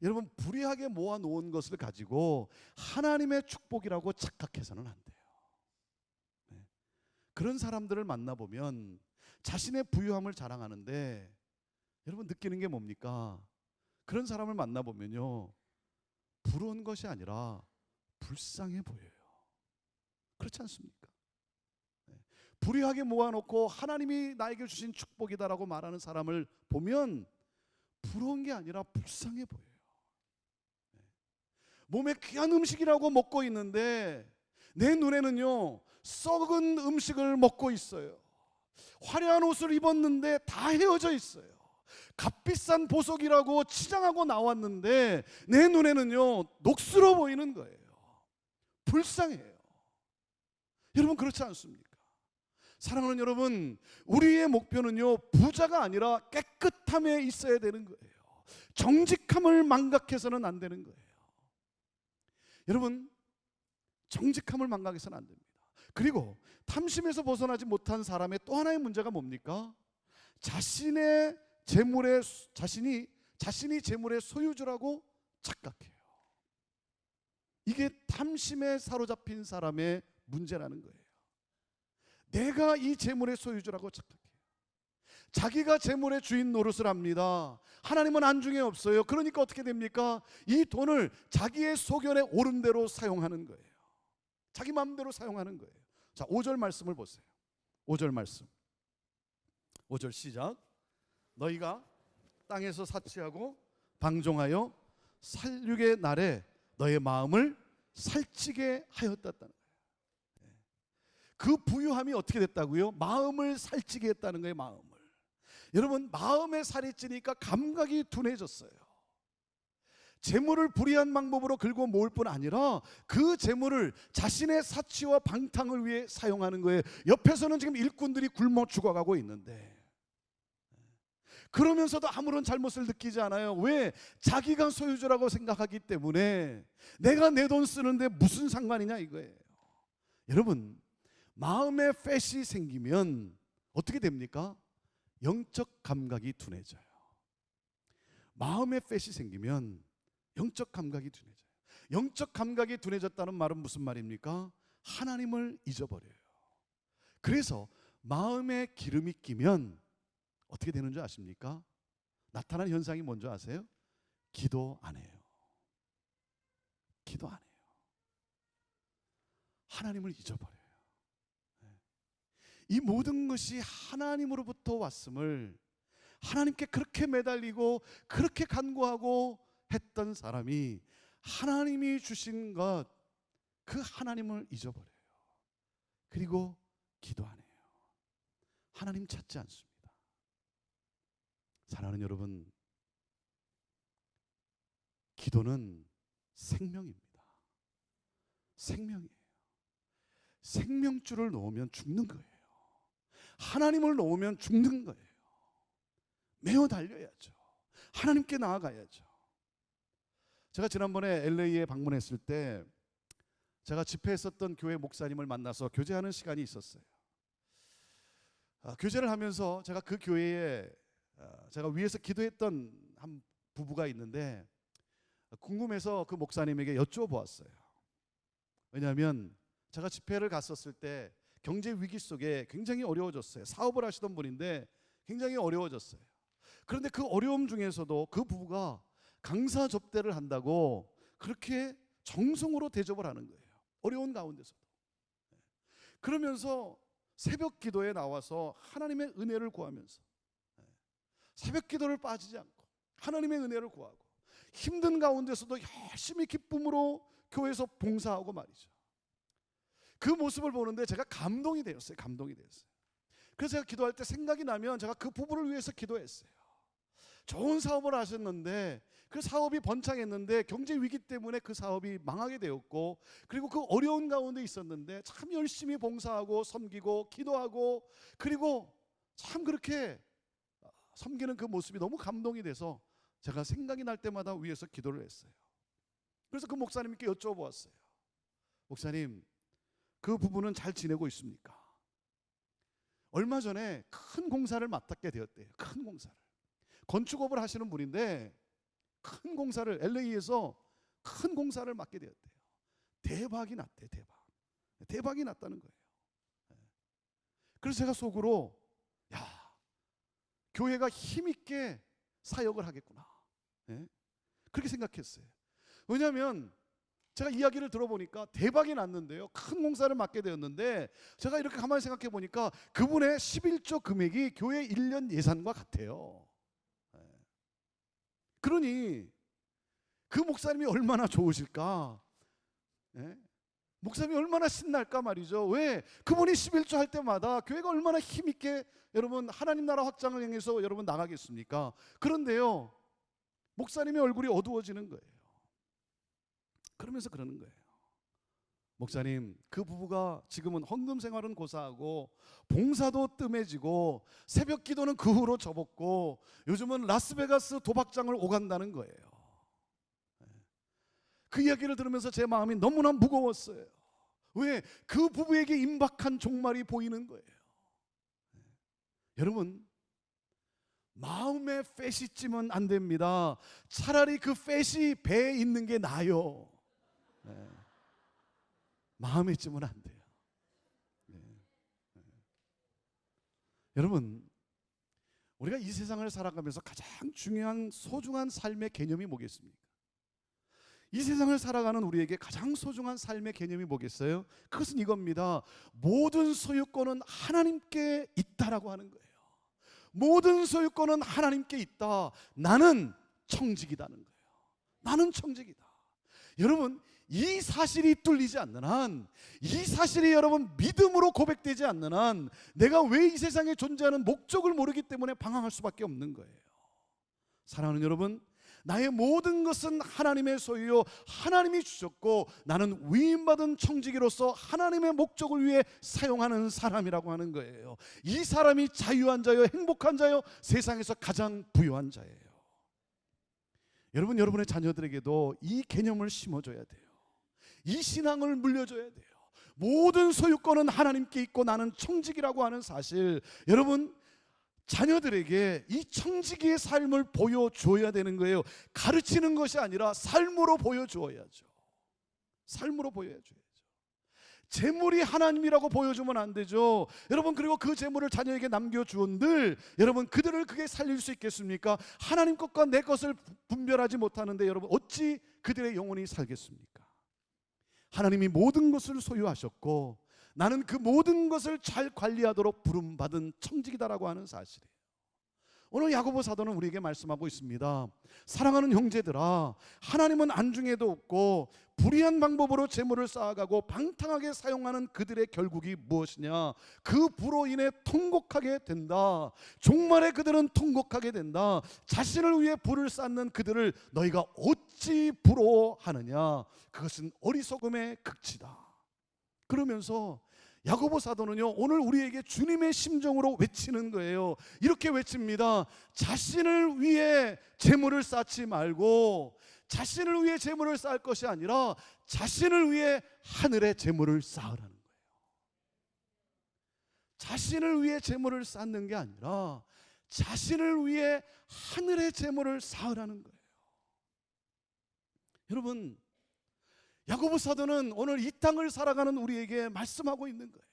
여러분, 불의하게 모아놓은 것을 가지고 하나님의 축복이라고 착각해서는 안 돼요. 그런 사람들을 만나보면 자신의 부유함을 자랑하는데, 여러분 느끼는 게 뭡니까? 그런 사람을 만나보면요, 부러운 것이 아니라 불쌍해 보여요. 그렇지 않습니까? 불의하게 모아놓고 하나님이 나에게 주신 축복이다라고 말하는 사람을 보면 부러운 게 아니라 불쌍해 보여요. 몸에 귀한 음식이라고 먹고 있는데 내 눈에는요, 썩은 음식을 먹고 있어요. 화려한 옷을 입었는데 다 헤어져 있어요. 값비싼 보석이라고 치장하고 나왔는데 내 눈에는요 녹슬어 보이는 거예요. 불쌍해요. 여러분 그렇지 않습니까? 사랑하는 여러분, 우리의 목표는요 부자가 아니라 깨끗함에 있어야 되는 거예요. 정직함을 망각해서는 안 되는 거예요. 여러분, 정직함을 망각해서는 안 됩니다. 그리고 탐심에서 벗어나지 못한 사람의 또 하나의 문제가 뭡니까? 자신이 재물의 소유주라고 착각해요. 이게 탐심에 사로잡힌 사람의 문제라는 거예요. 내가 이 재물의 소유주라고 착각해요. 자기가 재물의 주인 노릇을 합니다. 하나님은 안중에 없어요. 그러니까 어떻게 됩니까? 이 돈을 자기의 소견에 옳은 대로 사용하는 거예요. 자기 마음대로 사용하는 거예요. 자, 5절 말씀을 보세요. 5절 말씀. 5절 시작. 너희가 땅에서 사치하고 방종하여 살육의 날에 너의 마음을 살찌게 하였다는 거예요. 그 부유함이 어떻게 됐다고요? 마음을 살찌게 했다는 거예요. 마음을. 여러분, 마음에 살이 찌니까 감각이 둔해졌어요. 재물을 불의한 방법으로 긁어 모을 뿐 아니라 그 재물을 자신의 사치와 방탕을 위해 사용하는 거예요. 옆에서는 지금 일꾼들이 굶어 죽어가고 있는데, 그러면서도 아무런 잘못을 느끼지 않아요. 왜? 자기가 소유주라고 생각하기 때문에 내가 내 돈 쓰는데 무슨 상관이냐 이거예요. 여러분, 마음에 팻이 생기면 어떻게 됩니까? 영적 감각이 둔해져요. 마음에 팻이 생기면 영적 감각이 둔해져요. 영적 감각이 둔해졌다는 말은 무슨 말입니까? 하나님을 잊어버려요. 그래서 마음에 기름이 끼면 어떻게 되는 줄 아십니까? 나타나는 현상이 뭔지 아세요? 기도 안 해요. 기도 안 해요. 하나님을 잊어버려요. 이 모든 것이 하나님으로부터 왔음을, 하나님께 그렇게 매달리고 그렇게 간구하고 했던 사람이 하나님이 주신 것, 그 하나님을 잊어버려요. 그리고 기도 안 해요. 하나님 찾지 않습니다. 사랑하는 여러분, 기도는 생명입니다. 생명이에요. 생명줄을 놓으면 죽는 거예요. 하나님을 놓으면 죽는 거예요. 매어 달려야죠. 하나님께 나아가야죠. 제가 지난번에 LA에 방문했을 때 제가 집회했었던 교회 목사님을 만나서 교제하는 시간이 있었어요. 교제를 하면서 제가 그 교회에 제가 위에서 기도했던 한 부부가 있는데 궁금해서 그 목사님에게 여쭤보았어요. 왜냐하면 제가 집회를 갔었을 때 경제 위기 속에 굉장히 어려워졌어요. 사업을 하시던 분인데 굉장히 어려워졌어요. 그런데 그 어려움 중에서도 그 부부가 강사 접대를 한다고 그렇게 정성으로 대접을 하는 거예요. 어려운 가운데서도. 그러면서 새벽 기도에 나와서 하나님의 은혜를 구하면서 새벽 기도를 빠지지 않고 하나님의 은혜를 구하고 힘든 가운데서도 열심히 기쁨으로 교회에서 봉사하고 말이죠. 그 모습을 보는데 제가 감동이 되었어요. 감동이 되었어요. 그래서 제가 기도할 때 생각이 나면 제가 그 부부를 위해서 기도했어요. 좋은 사업을 하셨는데 그 사업이 번창했는데 경제 위기 때문에 그 사업이 망하게 되었고, 그리고 그 어려운 가운데 있었는데 참 열심히 봉사하고 섬기고 기도하고 그리고 참 그렇게 섬기는 그 모습이 너무 감동이 돼서 제가 생각이 날 때마다 위에서 기도를 했어요. 그래서 그 목사님께 여쭤보았어요. 목사님, 그 부부는 잘 지내고 있습니까? 얼마 전에 큰 공사를 맡게 되었대요. 큰 공사를. 건축업을 하시는 분인데 큰 공사를, LA에서 큰 공사를 맡게 되었대요. 대박이 났대. 대박이 났다는 거예요. 그래서 제가 속으로 교회가 힘있게 사역을 하겠구나, 그렇게 생각했어요. 왜냐하면 제가 이야기를 들어보니까 대박이 났는데요, 큰 공사를 맡게 되었는데 제가 이렇게 가만히 생각해 보니까 그분의 11조 금액이 교회 1년 예산과 같아요. 그러니 그 목사님이 얼마나 좋으실까. 목사님이 얼마나 신날까 말이죠. 왜? 그분이 11조 할 때마다 교회가 얼마나 힘있게 여러분 하나님 나라 확장을 향해서 여러분 나가겠습니까? 그런데요, 목사님의 얼굴이 어두워지는 거예요. 그러면서 그러는 거예요. 목사님, 그 부부가 지금은 헌금 생활은 고사하고 봉사도 뜸해지고 새벽 기도는 그 후로 접었고 요즘은 라스베가스 도박장을 오간다는 거예요. 그 이야기를 들으면서 제 마음이 너무나 무거웠어요. 왜? 그 부부에게 임박한 종말이 보이는 거예요. 여러분, 마음에 팻이 찌면 안 됩니다. 차라리 그 팻이 배에 있는 게 나아요. 마음에 찌면 안 돼요. 여러분, 우리가 이 세상을 살아가면서 가장 중요한 소중한 삶의 개념이 뭐겠습니까? 이 세상을 살아가는 우리에게 가장 소중한 삶의 개념이 뭐겠어요? 그것은 이겁니다. 모든 소유권은 하나님께 있다라고 하는 거예요. 모든 소유권은 하나님께 있다. 나는 청직이다는 거예요. 나는 청직이다. 여러분, 이 사실이 뚫리지 않는 한, 이 사실이 여러분 믿음으로 고백되지 않는 한, 내가 왜 이 세상에 존재하는 목적을 모르기 때문에 방황할 수밖에 없는 거예요. 사랑하는 여러분, 나의 모든 것은 하나님의 소유요, 하나님이 주셨고 나는 위임받은 청지기로서 하나님의 목적을 위해 사용하는 사람이라고 하는 거예요. 이 사람이 자유한 자요, 행복한 자요, 세상에서 가장 부유한 자예요. 여러분, 여러분의 자녀들에게도 이 개념을 심어줘야 돼요. 이 신앙을 물려줘야 돼요. 모든 소유권은 하나님께 있고 나는 청지기라고 하는 사실, 여러분 자녀들에게 이 청지기의 삶을 보여줘야 되는 거예요. 가르치는 것이 아니라 삶으로 보여주어야죠. 삶으로 보여줘야죠. 재물이 하나님이라고 보여주면 안 되죠. 여러분, 그리고 그 재물을 자녀에게 남겨주온들, 여러분 그들을 그게 살릴 수 있겠습니까? 하나님 것과 내 것을 분별하지 못하는데 여러분 어찌 그들의 영혼이 살겠습니까? 하나님이 모든 것을 소유하셨고 나는 그 모든 것을 잘 관리하도록 부름받은 청직이다라고 하는 사실이에요. 오늘 야고보 사도는 우리에게 말씀하고 있습니다. 사랑하는 형제들아, 하나님은 안중에도 없고 불의한 방법으로 재물을 쌓아가고 방탕하게 사용하는 그들의 결국이 무엇이냐? 그 부로 인해 통곡하게 된다. 종말에 그들은 통곡하게 된다. 자신을 위해 불을 쌓는 그들을 너희가 어찌 부러워하느냐? 그것은 어리석음의 극치다. 그러면서 야고보 사도는요, 오늘 우리에게 주님의 심정으로 외치는 거예요. 이렇게 외칩니다. 자신을 위해 재물을 쌓지 말고, 자신을 위해 재물을 쌓을 것이 아니라 자신을 위해 하늘의 재물을 쌓으라는 거예요. 자신을 위해 재물을 쌓는 게 아니라 자신을 위해 하늘의 재물을 쌓으라는 거예요. 여러분, 야고보 사도는 오늘 이 땅을 살아가는 우리에게 말씀하고 있는 거예요.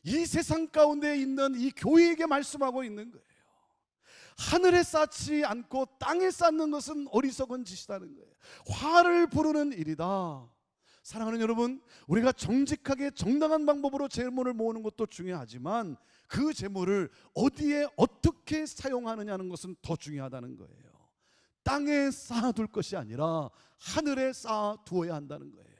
이 세상 가운데 있는 이 교회에게 말씀하고 있는 거예요. 하늘에 쌓지 않고 땅에 쌓는 것은 어리석은 짓이라는 거예요. 화를 부르는 일이다. 사랑하는 여러분, 우리가 정직하게 정당한 방법으로 재물을 모으는 것도 중요하지만 그 재물을 어디에 어떻게 사용하느냐는 것은 더 중요하다는 거예요. 땅에 쌓아둘 것이 아니라 하늘에 쌓아두어야 한다는 거예요.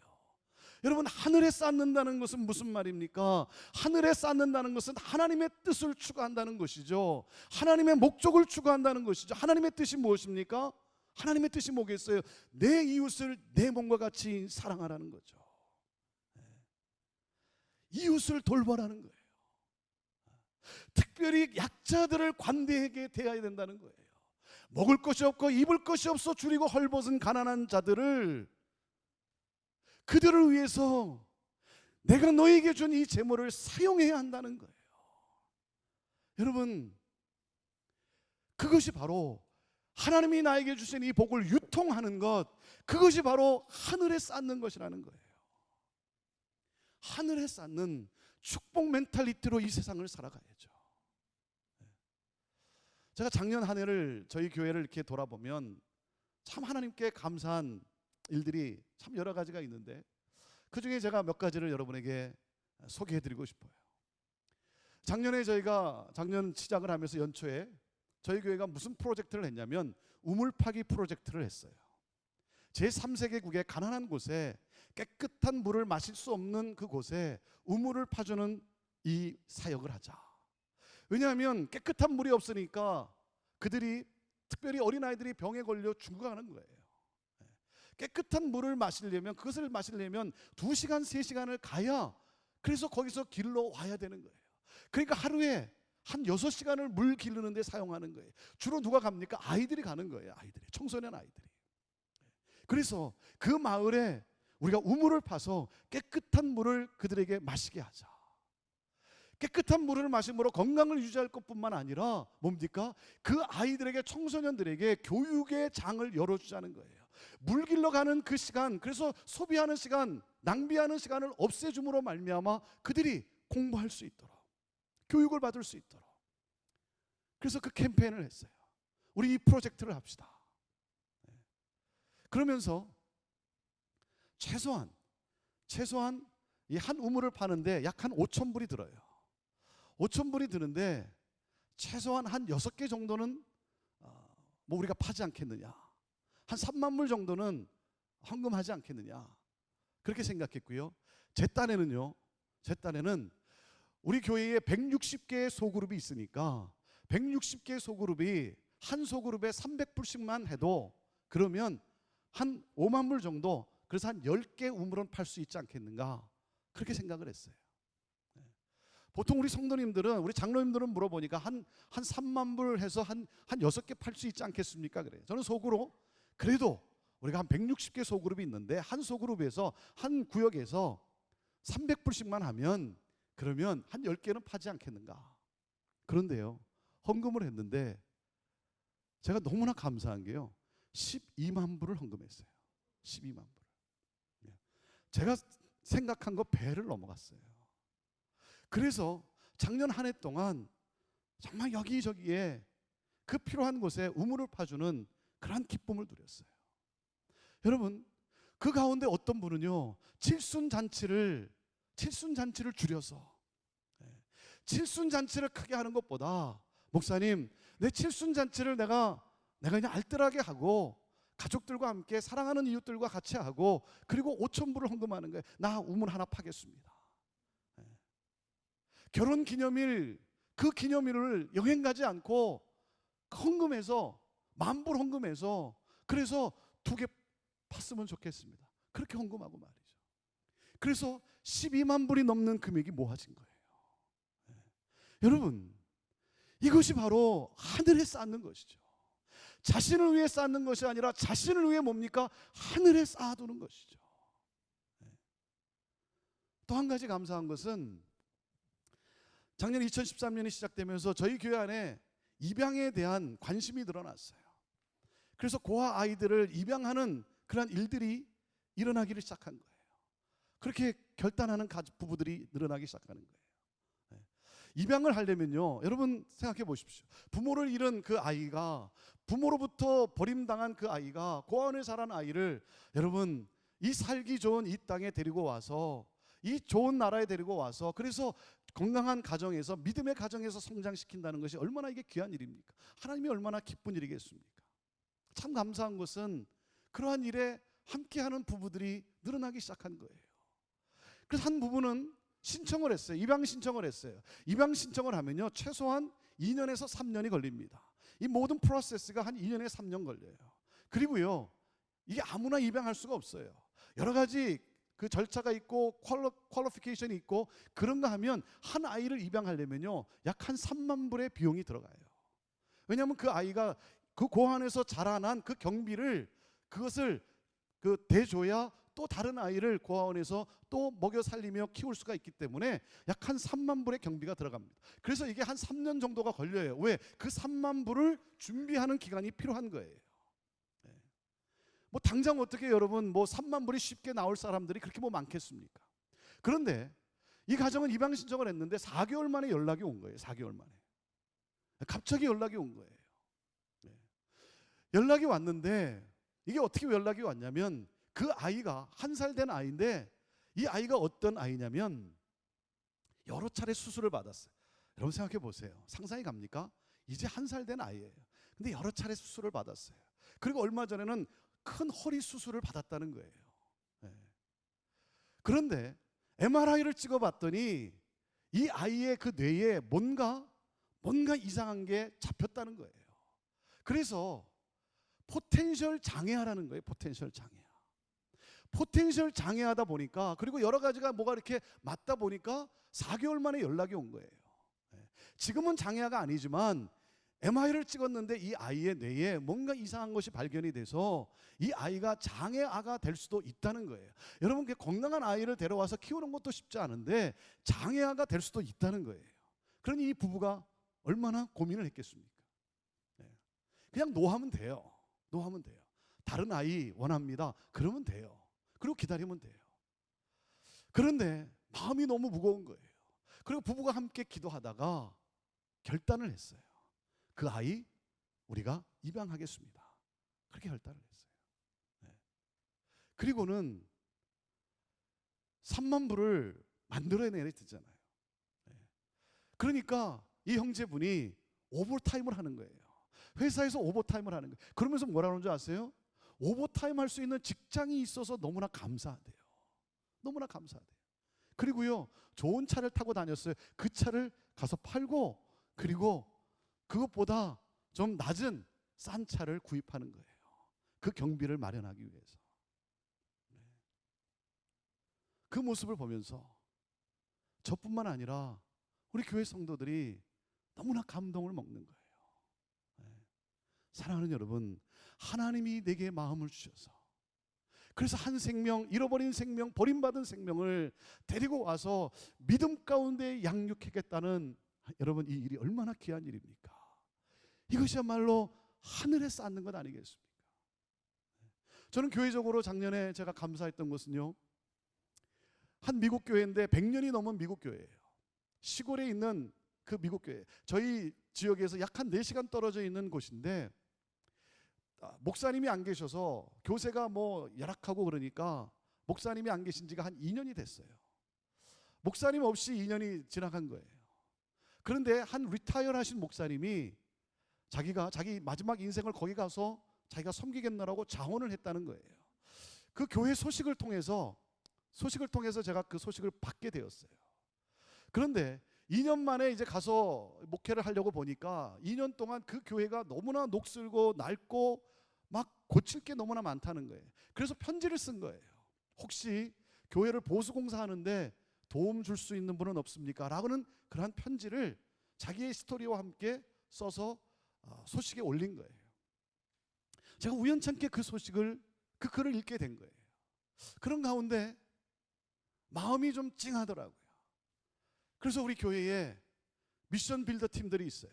여러분, 하늘에 쌓는다는 것은 무슨 말입니까? 하늘에 쌓는다는 것은 하나님의 뜻을 추구한다는 것이죠. 하나님의 목적을 추구한다는 것이죠. 하나님의 뜻이 무엇입니까? 하나님의 뜻이 뭐겠어요? 내 이웃을 내 몸과 같이 사랑하라는 거죠. 이웃을 돌보라는 거예요. 특별히 약자들을 관대하게 대해야 된다는 거예요. 먹을 것이 없고 입을 것이 없어 줄이고 헐벗은 가난한 자들을, 그들을 위해서 내가 너에게 준 이 재물을 사용해야 한다는 거예요. 여러분, 그것이 바로 하나님이 나에게 주신 이 복을 유통하는 것, 그것이 바로 하늘에 쌓는 것이라는 거예요. 하늘에 쌓는 축복 멘탈리티로 이 세상을 살아가야죠. 제가 작년 한 해를, 저희 교회를 이렇게 돌아보면 참 하나님께 감사한 일들이 참 여러 가지가 있는데, 그 중에 제가 몇 가지를 여러분에게 소개해드리고 싶어요. 작년에 저희가 작년 시작을 하면서 연초에 저희 교회가 무슨 프로젝트를 했냐면 우물 파기 프로젝트를 했어요. 제3세계국의 가난한 곳에 깨끗한 물을 마실 수 없는 그곳에 우물을 파주는 이 사역을 하자. 왜냐하면 깨끗한 물이 없으니까 그들이, 특별히 어린아이들이 병에 걸려 죽어가는 거예요. 깨끗한 물을 마시려면, 그것을 마시려면 2시간 3시간을 가야, 그래서 거기서 길러 와야 되는 거예요. 그러니까 하루에 한 6시간을 물 기르는 데 사용하는 거예요. 주로 누가 갑니까? 아이들이 가는 거예요. 아이들이, 청소년 아이들이. 그래서 그 마을에 우리가 우물을 파서 깨끗한 물을 그들에게 마시게 하자. 깨끗한 물을 마심으로 건강을 유지할 것뿐만 아니라 뭡니까? 그 아이들에게, 청소년들에게 교육의 장을 열어주자는 거예요. 물 길러 가는 그 시간, 그래서 소비하는 시간, 낭비하는 시간을 없애줌으로 말미암아 그들이 공부할 수 있도록, 교육을 받을 수 있도록. 그래서 그 캠페인을 했어요. 우리 이 프로젝트를 합시다. 그러면서 최소한 이 한 우물을 파는데 약 한 5,000불이 들어요. 5,000불이 드는데 최소한 한 6개 정도는 뭐 우리가 파지 않겠느냐, 한 3만 불 정도는 헌금하지 않겠느냐, 그렇게 생각했고요. 제 딴에는 우리 교회에 160개의 소그룹이 있으니까 160개의 소그룹이 한 소그룹에 300불씩만 해도 그러면 한 5만 불 정도, 그래서 한 10개 우물은 팔 수 있지 않겠는가, 그렇게 생각을 했어요. 보통 우리 성도님들은, 우리 장로님들은 물어보니까 한 3만 불 해서 한 6개 팔 수 있지 않겠습니까? 그래요. 저는 속으로, 그래도 우리가 한 160개 소그룹이 있는데 한 소그룹에서, 한 구역에서 300불씩만 하면 그러면 한 10개는 파지 않겠는가. 그런데요, 헌금을 했는데 제가 너무나 감사한 게요, 12만 불을 헌금했어요. 12만 불. 제가 생각한 거 배를 넘어갔어요. 그래서 작년 한 해 동안 정말 여기저기에 그 필요한 곳에 우물을 파주는 그러한 기쁨을 누렸어요. 여러분, 그 가운데 어떤 분은요, 칠순잔치를 줄여서, 칠순잔치를 크게 하는 것보다, 목사님, 내 칠순잔치를 내가 그냥 알뜰하게 하고 가족들과 함께, 사랑하는 이웃들과 같이 하고, 그리고 5,000불을 헌금하는 거예요. 나 우물 하나 파겠습니다. 결혼 기념일, 그 기념일을 여행 가지 않고 헌금해서, 10,000불 헌금해서, 그래서 2개 팠으면 좋겠습니다. 그렇게 헌금하고 말이죠. 그래서 12만 불이 넘는 금액이 모아진 거예요. 여러분, 이것이 바로 하늘에 쌓는 것이죠. 자신을 위해 쌓는 것이 아니라 자신을 위해 뭡니까? 하늘에 쌓아두는 것이죠. 또 한 가지 감사한 것은, 작년 2013년이 시작되면서 저희 교회 안에 입양에 대한 관심이 늘어났어요. 그래서 고아 아이들을 입양하는 그런 일들이 일어나기를 시작한 거예요. 그렇게 결단하는 부부들이 늘어나기 시작하는 거예요. 입양을 하려면요, 여러분 생각해 보십시오. 부모를 잃은 그 아이가, 부모로부터 버림당한 그 아이가, 고아원에 자란 아이를 여러분 이 살기 좋은 이 땅에 데리고 와서, 이 좋은 나라에 데리고 와서, 그래서 건강한 가정에서, 믿음의 가정에서 성장시킨다는 것이 얼마나 이게 귀한 일입니까? 하나님이 얼마나 기쁜 일이겠습니까? 참 감사한 것은 그러한 일에 함께하는 부부들이 늘어나기 시작한 거예요. 그래서 한 부부는 신청을 했어요. 입양 신청을 했어요. 입양 신청을 하면요, 최소한 2년에서 3년이 걸립니다. 이 모든 프로세스가 한 2년에서 3년 걸려요. 그리고요, 이게 아무나 입양할 수가 없어요. 여러 가지 그 절차가 있고 퀄리피케이션이 있고, 그런가 하면 한 아이를 입양하려면요, 약 한 3만 불의 비용이 들어가요. 왜냐하면 그 아이가 그 고아원에서 자라난 그 경비를, 그것을 대줘야 또 다른 아이를 고아원에서 또 먹여 살리며 키울 수가 있기 때문에 약 한 3만 불의 경비가 들어갑니다. 그래서 이게 한 3년 정도가 걸려요. 왜? 그 3만 불을 준비하는 기간이 필요한 거예요. 뭐 당장 어떻게 여러분 뭐 3만 불이 쉽게 나올 사람들이 그렇게 뭐 많겠습니까? 그런데 이 가정은 입양 신청을 했는데 4개월 만에 연락이 온 거예요. 4개월 만에 갑자기 연락이 온 거예요. 연락이 왔는데, 이게 어떻게 연락이 왔냐면, 그 아이가 1살 된 아이인데, 이 아이가 어떤 아이냐면 여러 차례 수술을 받았어요. 여러분 생각해 보세요. 상상이 갑니까? 이제 1살 된 아이예요. 근데 여러 차례 수술을 받았어요. 그리고 얼마 전에는 큰 허리 수술을 받았다는 거예요. 그런데 MRI를 찍어봤더니 이 아이의 그 뇌에 뭔가 이상한 게 잡혔다는 거예요. 그래서 포텐셜 장애아라는 거예요. 포텐셜 장애아. 포텐셜 장애하다 보니까, 그리고 여러 가지가 뭐가 이렇게 맞다 보니까 4개월 만에 연락이 온 거예요. 지금은 장애아가 아니지만 MRI를 찍었는데 이 아이의 뇌에 뭔가 이상한 것이 발견이 돼서 이 아이가 장애아가 될 수도 있다는 거예요. 여러분, 건강한 아이를 데려와서 키우는 것도 쉽지 않은데 장애아가 될 수도 있다는 거예요. 그러니 이 부부가 얼마나 고민을 했겠습니까? 그냥 노하면 돼요. 노하면 돼요. 다른 아이 원합니다. 그러면 돼요. 그리고 기다리면 돼요. 그런데 마음이 너무 무거운 거예요. 그리고 부부가 함께 기도하다가 결단을 했어요. 그 아이 우리가 입양하겠습니다. 그렇게 결단을 했어요. 그리고는 3만 불을 만들어내야 되잖아요. 그러니까 이 형제분이 오버타임을 하는 거예요. 회사에서 오버타임을 하는 거예요. 그러면서 뭐라는 줄 아세요? 오버타임 할 수 있는 직장이 있어서 너무나 감사하대요. 너무나 감사하대요. 그리고요, 좋은 차를 타고 다녔어요. 그 차를 가서 팔고, 그리고 그것보다 좀 낮은 싼 차를 구입하는 거예요. 그 경비를 마련하기 위해서. 그 모습을 보면서 저뿐만 아니라 우리 교회 성도들이 너무나 감동을 먹는 거예요. 사랑하는 여러분, 하나님이 내게 마음을 주셔서, 그래서 한 생명, 잃어버린 생명, 버림받은 생명을 데리고 와서 믿음 가운데 양육하겠다는, 여러분, 이 일이 얼마나 귀한 일입니까? 이것이야말로 하늘에 쌓는 것 아니겠습니까? 저는 교회적으로 작년에 제가 감사했던 것은요, 한 미국 교회인데 100년이 넘은 미국 교회예요. 시골에 있는 그 미국 교회, 저희 지역에서 약 한 4시간 떨어져 있는 곳인데, 목사님이 안 계셔서 교세가 뭐 열악하고 그러니까 목사님이 안 계신 지가 한 2년이 됐어요. 목사님 없이 2년이 지나간 거예요. 그런데 한 리타이어 하신 목사님이 자기 마지막 인생을 거기 가서 자기가 섬기겠노라고 자원을 했다는 거예요. 그 교회 소식을 통해서 제가 그 소식을 받게 되었어요. 그런데 2년 만에 이제 가서 목회를 하려고 보니까 2년 동안 그 교회가 너무나 녹슬고 낡고 막 고칠 게 너무나 많다는 거예요. 그래서 편지를 쓴 거예요. 혹시 교회를 보수공사하는데 도움 줄 수 있는 분은 없습니까? 라고는 그러한 편지를 자기의 스토리와 함께 써서 소식에 올린 거예요. 제가 우연찮게 그 글을 읽게 된 거예요. 그런 가운데 마음이 좀 찡하더라고요. 그래서 우리 교회에 미션 빌더 팀들이 있어요.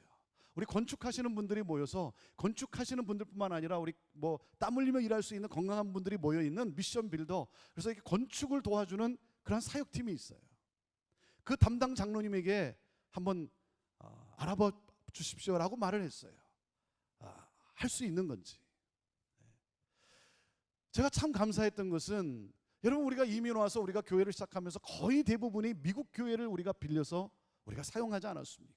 우리 건축하시는 분들이 모여서, 건축하시는 분들뿐만 아니라 우리 뭐 땀 흘리며 일할 수 있는 건강한 분들이 모여 있는 미션 빌더, 그래서 이렇게 건축을 도와주는 그런 사역팀이 있어요. 그 담당 장로님에게 한번 알아봐 주십시오라고 말을 했어요. 할 수 있는 건지. 제가 참 감사했던 것은, 여러분, 우리가 이민 와서 우리가 교회를 시작하면서 거의 대부분이 미국 교회를 우리가 빌려서 우리가 사용하지 않았습니까?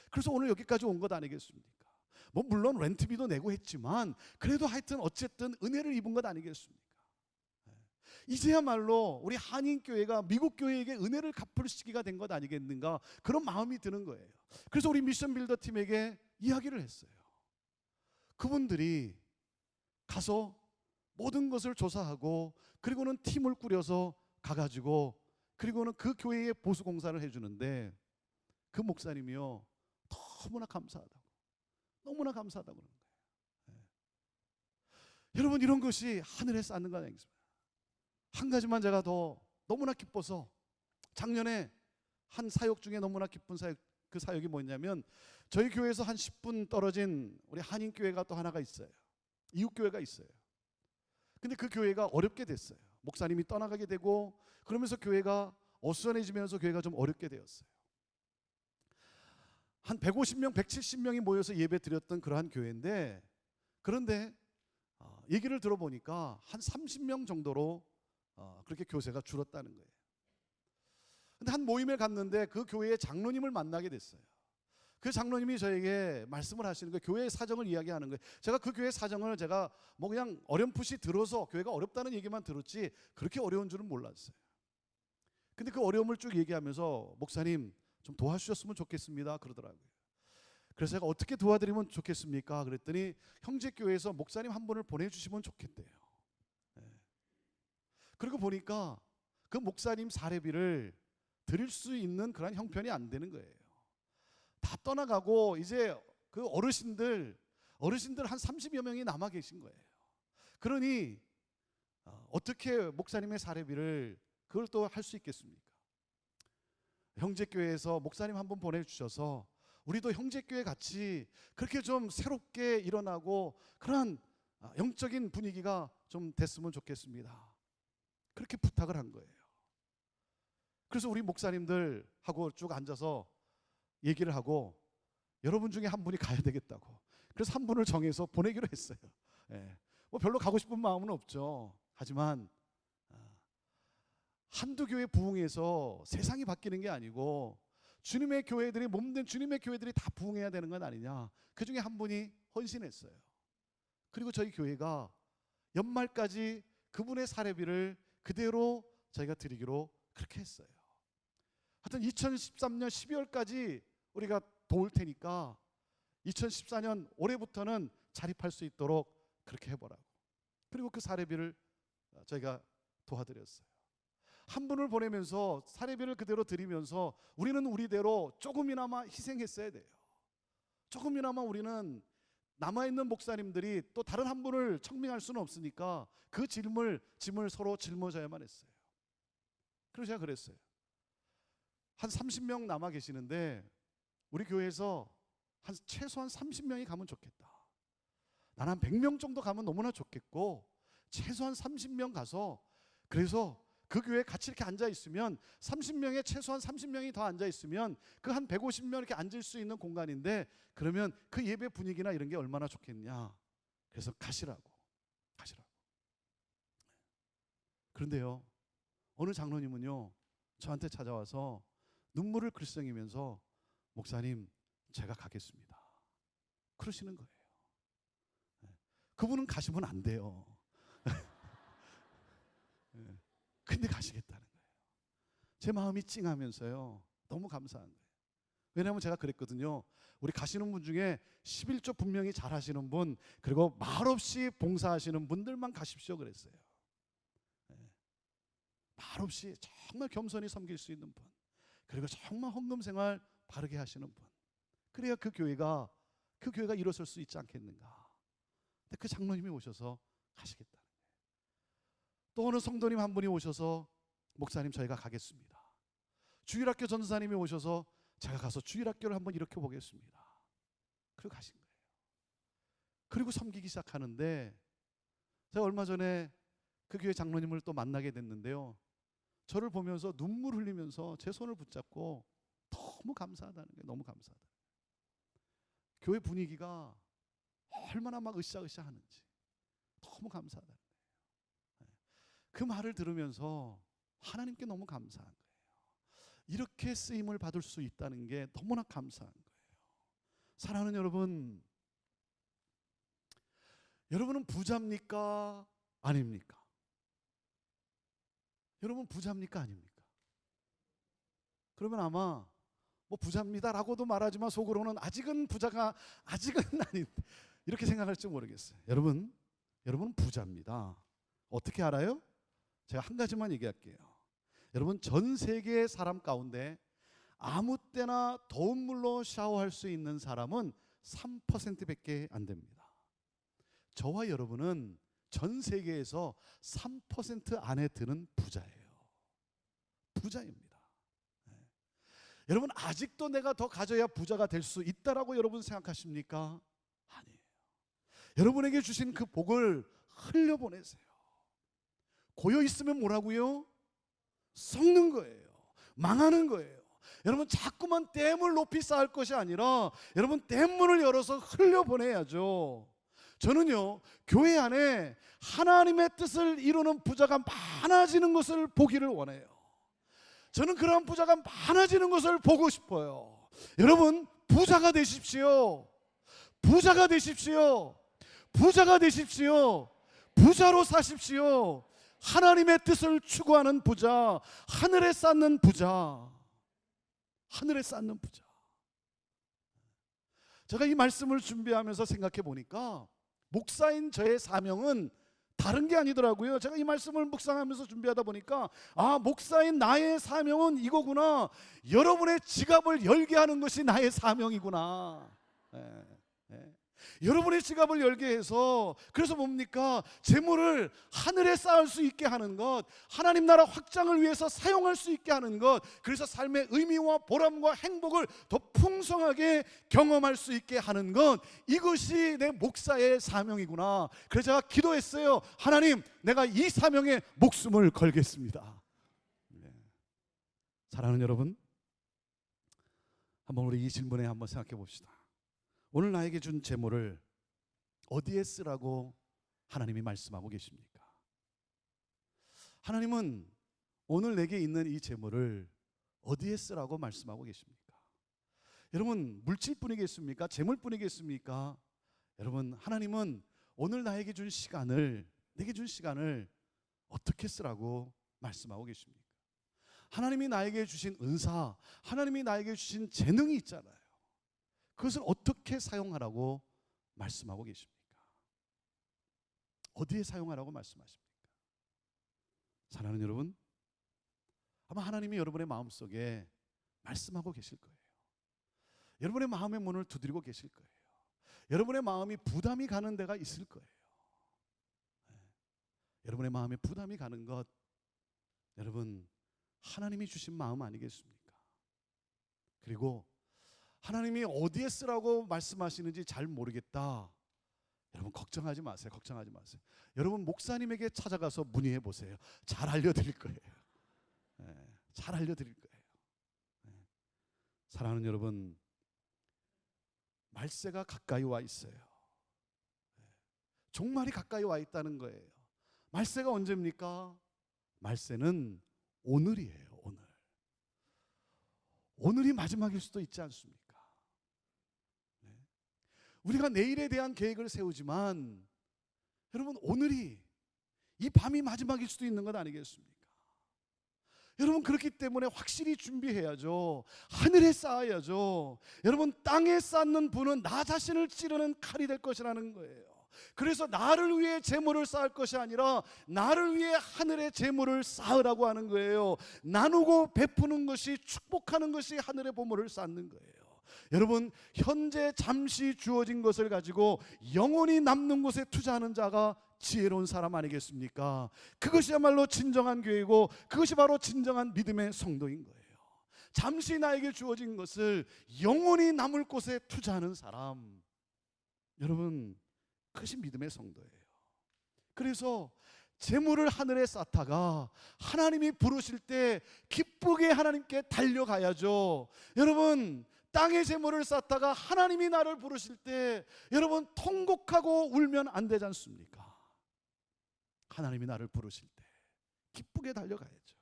그래서 오늘 여기까지 온 것 아니겠습니까? 뭐 물론 렌트비도 내고 했지만 그래도 하여튼 어쨌든 은혜를 입은 것 아니겠습니까? 이제야말로 우리 한인교회가 미국 교회에게 은혜를 갚을 시기가 된 것 아니겠는가, 그런 마음이 드는 거예요. 그래서 우리 미션 빌더 팀에게 이야기를 했어요. 그분들이 가서 모든 것을 조사하고, 그리고는 팀을 꾸려서 가가지고, 그리고는 그 교회에 보수공사를 해주는데, 그 목사님이요, 너무나 감사하다고 그러는 거예요. 여러분, 이런 것이 하늘에 쌓는 거 아니겠습니까? 한 가지만 제가 더 너무나 기뻐서, 작년에 한 사역 중에 너무나 기쁜 사역, 그 사역이 뭐냐면, 저희 교회에서 한 10분 떨어진 우리 한인교회가 또 하나가 있어요. 이웃교회가 있어요. 근데 그 교회가 어렵게 됐어요. 목사님이 떠나가게 되고, 그러면서 교회가 어수선해지면서 교회가 좀 어렵게 되었어요. 한 150명, 170명이 모여서 예배 드렸던 그러한 교회인데, 그런데 얘기를 들어보니까 한 30명 정도로 그렇게 교세가 줄었다는 거예요. 근데 한 모임에 갔는데 그 교회의 장로님을 만나게 됐어요. 그 장로님이 저에게 말씀을 하시는 거예요. 교회의 사정을 이야기하는 거예요. 제가 그 교회 사정을 제가 뭐 그냥 어렴풋이 들어서 교회가 어렵다는 얘기만 들었지 그렇게 어려운 줄은 몰랐어요. 근데 그 어려움을 쭉 얘기하면서 목사님 좀 도와주셨으면 좋겠습니다 그러더라고요. 그래서 제가 어떻게 도와드리면 좋겠습니까? 그랬더니 형제교회에서 목사님 한 분을 보내주시면 좋겠대요. 그리고 보니까 그 목사님 사례비를 드릴 수 있는 그런 형편이 안 되는 거예요. 다 떠나가고 이제 그 어르신들 한 30여 명이 남아 계신 거예요. 그러니 어떻게 목사님의 사례비를 그걸 또 할 수 있겠습니까? 형제교회에서 목사님 한 분 보내주셔서 우리도 형제교회 같이 그렇게 좀 새롭게 일어나고 그런 영적인 분위기가 좀 됐으면 좋겠습니다. 그렇게 부탁을 한 거예요. 그래서 우리 목사님들하고 쭉 앉아서 얘기를 하고 여러분 중에 한 분이 가야 되겠다고. 그래서 한 분을 정해서 보내기로 했어요. 뭐 별로 가고 싶은 마음은 없죠. 하지만 한두 교회 부흥해서 세상이 바뀌는 게 아니고 주님의 교회들이 몸된 주님의 교회들이 다 부흥해야 되는 건 아니냐. 그 중에 한 분이 헌신했어요. 그리고 저희 교회가 연말까지 그분의 사례비를 그대로 저희가 드리기로 그렇게 했어요. 하여튼 2013년 12월까지 우리가 도울 테니까 2014년 올해부터는 자립할 수 있도록 그렇게 해보라고. 그리고 그 사례비를 저희가 도와드렸어요. 한 분을 보내면서 사례비를 그대로 드리면서 우리는 우리대로 조금이나마 희생했어야 돼요. 조금이나마 우리는 남아있는 목사님들이 또 다른 한 분을 청빙할 수는 없으니까 그 짐을 서로 짊어져야만 했어요. 그래서 제가 그랬어요. 한 30명 남아 계시는데 우리 교회에서 최소한 30명이 가면 좋겠다. 난 한 100명 정도 가면 너무나 좋겠고 최소한 30명 가서 그래서 그 교회에 같이 이렇게 앉아 있으면 30명에 최소한 30명이 더 앉아 있으면 그 한 150명 이렇게 앉을 수 있는 공간인데 그러면 그 예배 분위기나 이런 게 얼마나 좋겠냐. 그래서 가시라고. 그런데요, 어느 장로님은요 저한테 찾아와서 눈물을 글썽이면서 목사님 제가 가겠습니다 그러시는 거예요. 그분은 가시면 안 돼요. 근데 가시겠다는 거예요. 제 마음이 찡하면서요 너무 감사한 거예요. 왜냐하면 제가 그랬거든요. 우리 가시는 분 중에 11조 분명히 잘 하시는 분 그리고 말없이 봉사하시는 분들만 가십시오 그랬어요. 말없이 정말 겸손히 섬길 수 있는 분 그리고 정말 헌금 생활 바르게 하시는 분 그래야 그 교회가 일어설 수 있지 않겠는가. 근데 그 장로님이 오셔서 가시겠다는 거예요. 또 어느 성도님 한 분이 오셔서 목사님 저희가 가겠습니다. 주일학교 전사님이 오셔서 제가 가서 주일학교를 한번 일으켜 보겠습니다. 그리고 가신 거예요. 그리고 섬기기 시작하는데 제가 얼마 전에 그 교회 장로님을 또 만나게 됐는데요. 저를 보면서 눈물 흘리면서 제 손을 붙잡고 너무 감사하다는 거예요. 너무 감사하다. 교회 분위기가 얼마나 막 으쌰으쌰 하는지 너무 감사하다는 거예요. 그 말을 들으면서 하나님께 너무 감사한 거예요. 이렇게 쓰임을 받을 수 있다는 게 너무나 감사한 거예요. 사랑하는 여러분, 여러분은 부자입니까? 아닙니까? 여러분 부자입니까? 아닙니까? 그러면 아마 뭐 부자입니다라고도 말하지만 속으로는 아직은 아닌 이렇게 생각할지 모르겠어요. 여러분은 부자입니다. 어떻게 알아요? 제가 한 가지만 얘기할게요. 여러분 전 세계 사람 가운데 아무 때나 더운 물로 샤워할 수 있는 사람은 3%밖에 안 됩니다. 저와 여러분은 전 세계에서 3% 안에 드는 부자예요. 부자입니다. 여러분 아직도 내가 더 가져야 부자가 될 수 있다라고 여러분 생각하십니까? 아니에요. 여러분에게 주신 그 복을 흘려보내세요. 고여 있으면 뭐라고요? 썩는 거예요. 망하는 거예요. 여러분 자꾸만 댐을 높이 쌓을 것이 아니라 여러분 댐문을 열어서 흘려보내야죠. 저는요 교회 안에 하나님의 뜻을 이루는 부자가 많아지는 것을 보기를 원해요. 저는 그런 부자가 많아지는 것을 보고 싶어요. 여러분 부자가 되십시오. 부자가 되십시오. 부자가 되십시오. 부자로 사십시오. 하나님의 뜻을 추구하는 부자, 하늘에 쌓는 부자, 하늘에 쌓는 부자. 제가 이 말씀을 준비하면서 생각해 보니까 목사인 저의 사명은 다른 게 아니더라고요. 제가 이 말씀을 묵상하면서 준비하다 보니까 목사인 나의 사명은 이거구나. 여러분의 지갑을 열게 하는 것이 나의 사명이구나. 여러분의 지갑을 열게 해서, 그래서 뭡니까? 재물을 하늘에 쌓을 수 있게 하는 것, 하나님 나라 확장을 위해서 사용할 수 있게 하는 것, 그래서 삶의 의미와 보람과 행복을 더 풍성하게 경험할 수 있게 하는 것, 이것이 내 목사의 사명이구나. 그래서 제가 기도했어요. 하나님, 내가 이 사명에 목숨을 걸겠습니다. 사랑하는 여러분, 한번 우리 이 질문에 한번 생각해 봅시다. 오늘 나에게 준 재물을 어디에 쓰라고 하나님이 말씀하고 계십니까? 하나님은 오늘 내게 있는 이 재물을 어디에 쓰라고 말씀하고 계십니까? 여러분, 물질뿐이겠습니까? 재물뿐이겠습니까? 여러분, 하나님은 오늘 나에게 준 시간을, 내게 준 시간을 어떻게 쓰라고 말씀하고 계십니까? 하나님이 나에게 주신 은사, 하나님이 나에게 주신 재능이 있잖아요. 그것을 어떻게 사용하라고 말씀하고 계십니까? 어디에 사용하라고 말씀하십니까? 사랑하는 여러분, 아마 하나님이 여러분의 마음속에 말씀하고 계실 거예요. 여러분의 마음의 문을 두드리고 계실 거예요. 여러분의 마음이 부담이 가는 데가 있을 거예요. 여러분의 마음에 부담이 가는 것, 여러분, 하나님이 주신 마음 아니겠습니까? 그리고 하나님이 어디에 쓰라고 말씀하시는지 잘 모르겠다, 여러분 걱정하지 마세요. 걱정하지 마세요. 여러분, 목사님에게 찾아가서 문의해 보세요. 잘 알려드릴 거예요. 잘 알려드릴 거예요. 사랑하는 여러분, 말세가 가까이 와 있어요. 종말이 가까이 와 있다는 거예요. 말세가 언제입니까? 말세는 오늘이에요. 오늘이 마지막일 수도 있지 않습니까? 우리가 내일에 대한 계획을 세우지만 여러분, 오늘이, 이 밤이 마지막일 수도 있는 것 아니겠습니까? 여러분, 그렇기 때문에 확실히 준비해야죠. 하늘에 쌓아야죠. 여러분, 땅에 쌓는 분은 나 자신을 찌르는 칼이 될 것이라는 거예요. 그래서 나를 위해 재물을 쌓을 것이 아니라 나를 위해 하늘의 재물을 쌓으라고 하는 거예요. 나누고 베푸는 것이, 축복하는 것이 하늘의 보물을 쌓는 거예요. 여러분, 현재 잠시 주어진 것을 가지고 영원히 남는 곳에 투자하는 자가 지혜로운 사람 아니겠습니까? 그것이야말로 진정한 교회고, 그것이 바로 진정한 믿음의 성도인 거예요. 잠시 나에게 주어진 것을 영원히 남을 곳에 투자하는 사람, 여러분, 그것이 믿음의 성도예요. 그래서 재물을 하늘에 쌓다가 하나님이 부르실 때 기쁘게 하나님께 달려가야죠. 여러분, 땅에 재물을 쌓다가 하나님이 나를 부르실 때 여러분, 통곡하고 울면 안 되지 않습니까? 하나님이 나를 부르실 때 기쁘게 달려가야죠.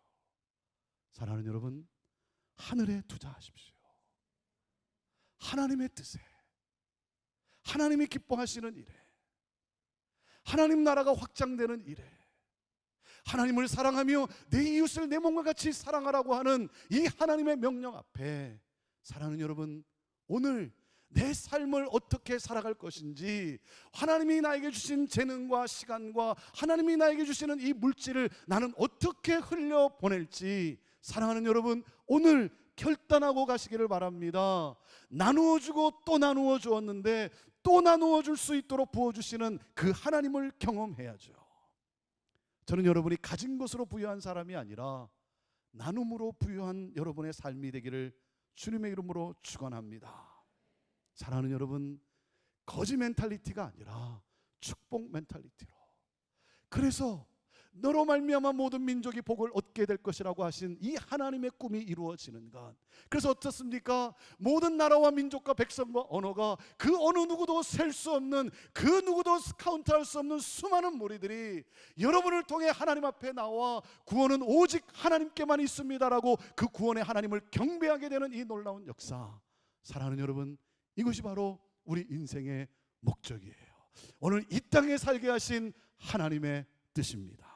사랑하는 여러분, 하늘에 투자하십시오. 하나님의 뜻에, 하나님이 기뻐하시는 일에, 하나님 나라가 확장되는 일에, 하나님을 사랑하며 내 이웃을 내 몸과 같이 사랑하라고 하는 이 하나님의 명령 앞에, 사랑하는 여러분, 오늘 내 삶을 어떻게 살아갈 것인지, 하나님이 나에게 주신 재능과 시간과 하나님이 나에게 주시는 이 물질을 나는 어떻게 흘려보낼지, 사랑하는 여러분, 오늘 결단하고 가시기를 바랍니다. 나누어 주고 또 나누어 주었는데 또 나누어 줄 수 있도록 부어주시는 그 하나님을 경험해야죠. 저는 여러분이 가진 것으로 부유한 사람이 아니라 나눔으로 부유한 여러분의 삶이 되기를 주님의 이름으로 축원합니다. 사랑하는 여러분, 거지 멘탈리티가 아니라 축복 멘탈리티로, 그래서 너로 말미암아 모든 민족이 복을 얻게 될 것이라고 하신 이 하나님의 꿈이 이루어지는 것, 그래서 어떻습니까? 모든 나라와 민족과 백성과 언어가, 그 어느 누구도 셀 수 없는, 그 누구도 카운트할 수 없는 수많은 무리들이 여러분을 통해 하나님 앞에 나와 구원은 오직 하나님께만 있습니다라고 그 구원의 하나님을 경배하게 되는 이 놀라운 역사, 사랑하는 여러분, 이것이 바로 우리 인생의 목적이에요. 오늘 이 땅에 살게 하신 하나님의 뜻입니다.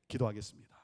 기도하겠습니다.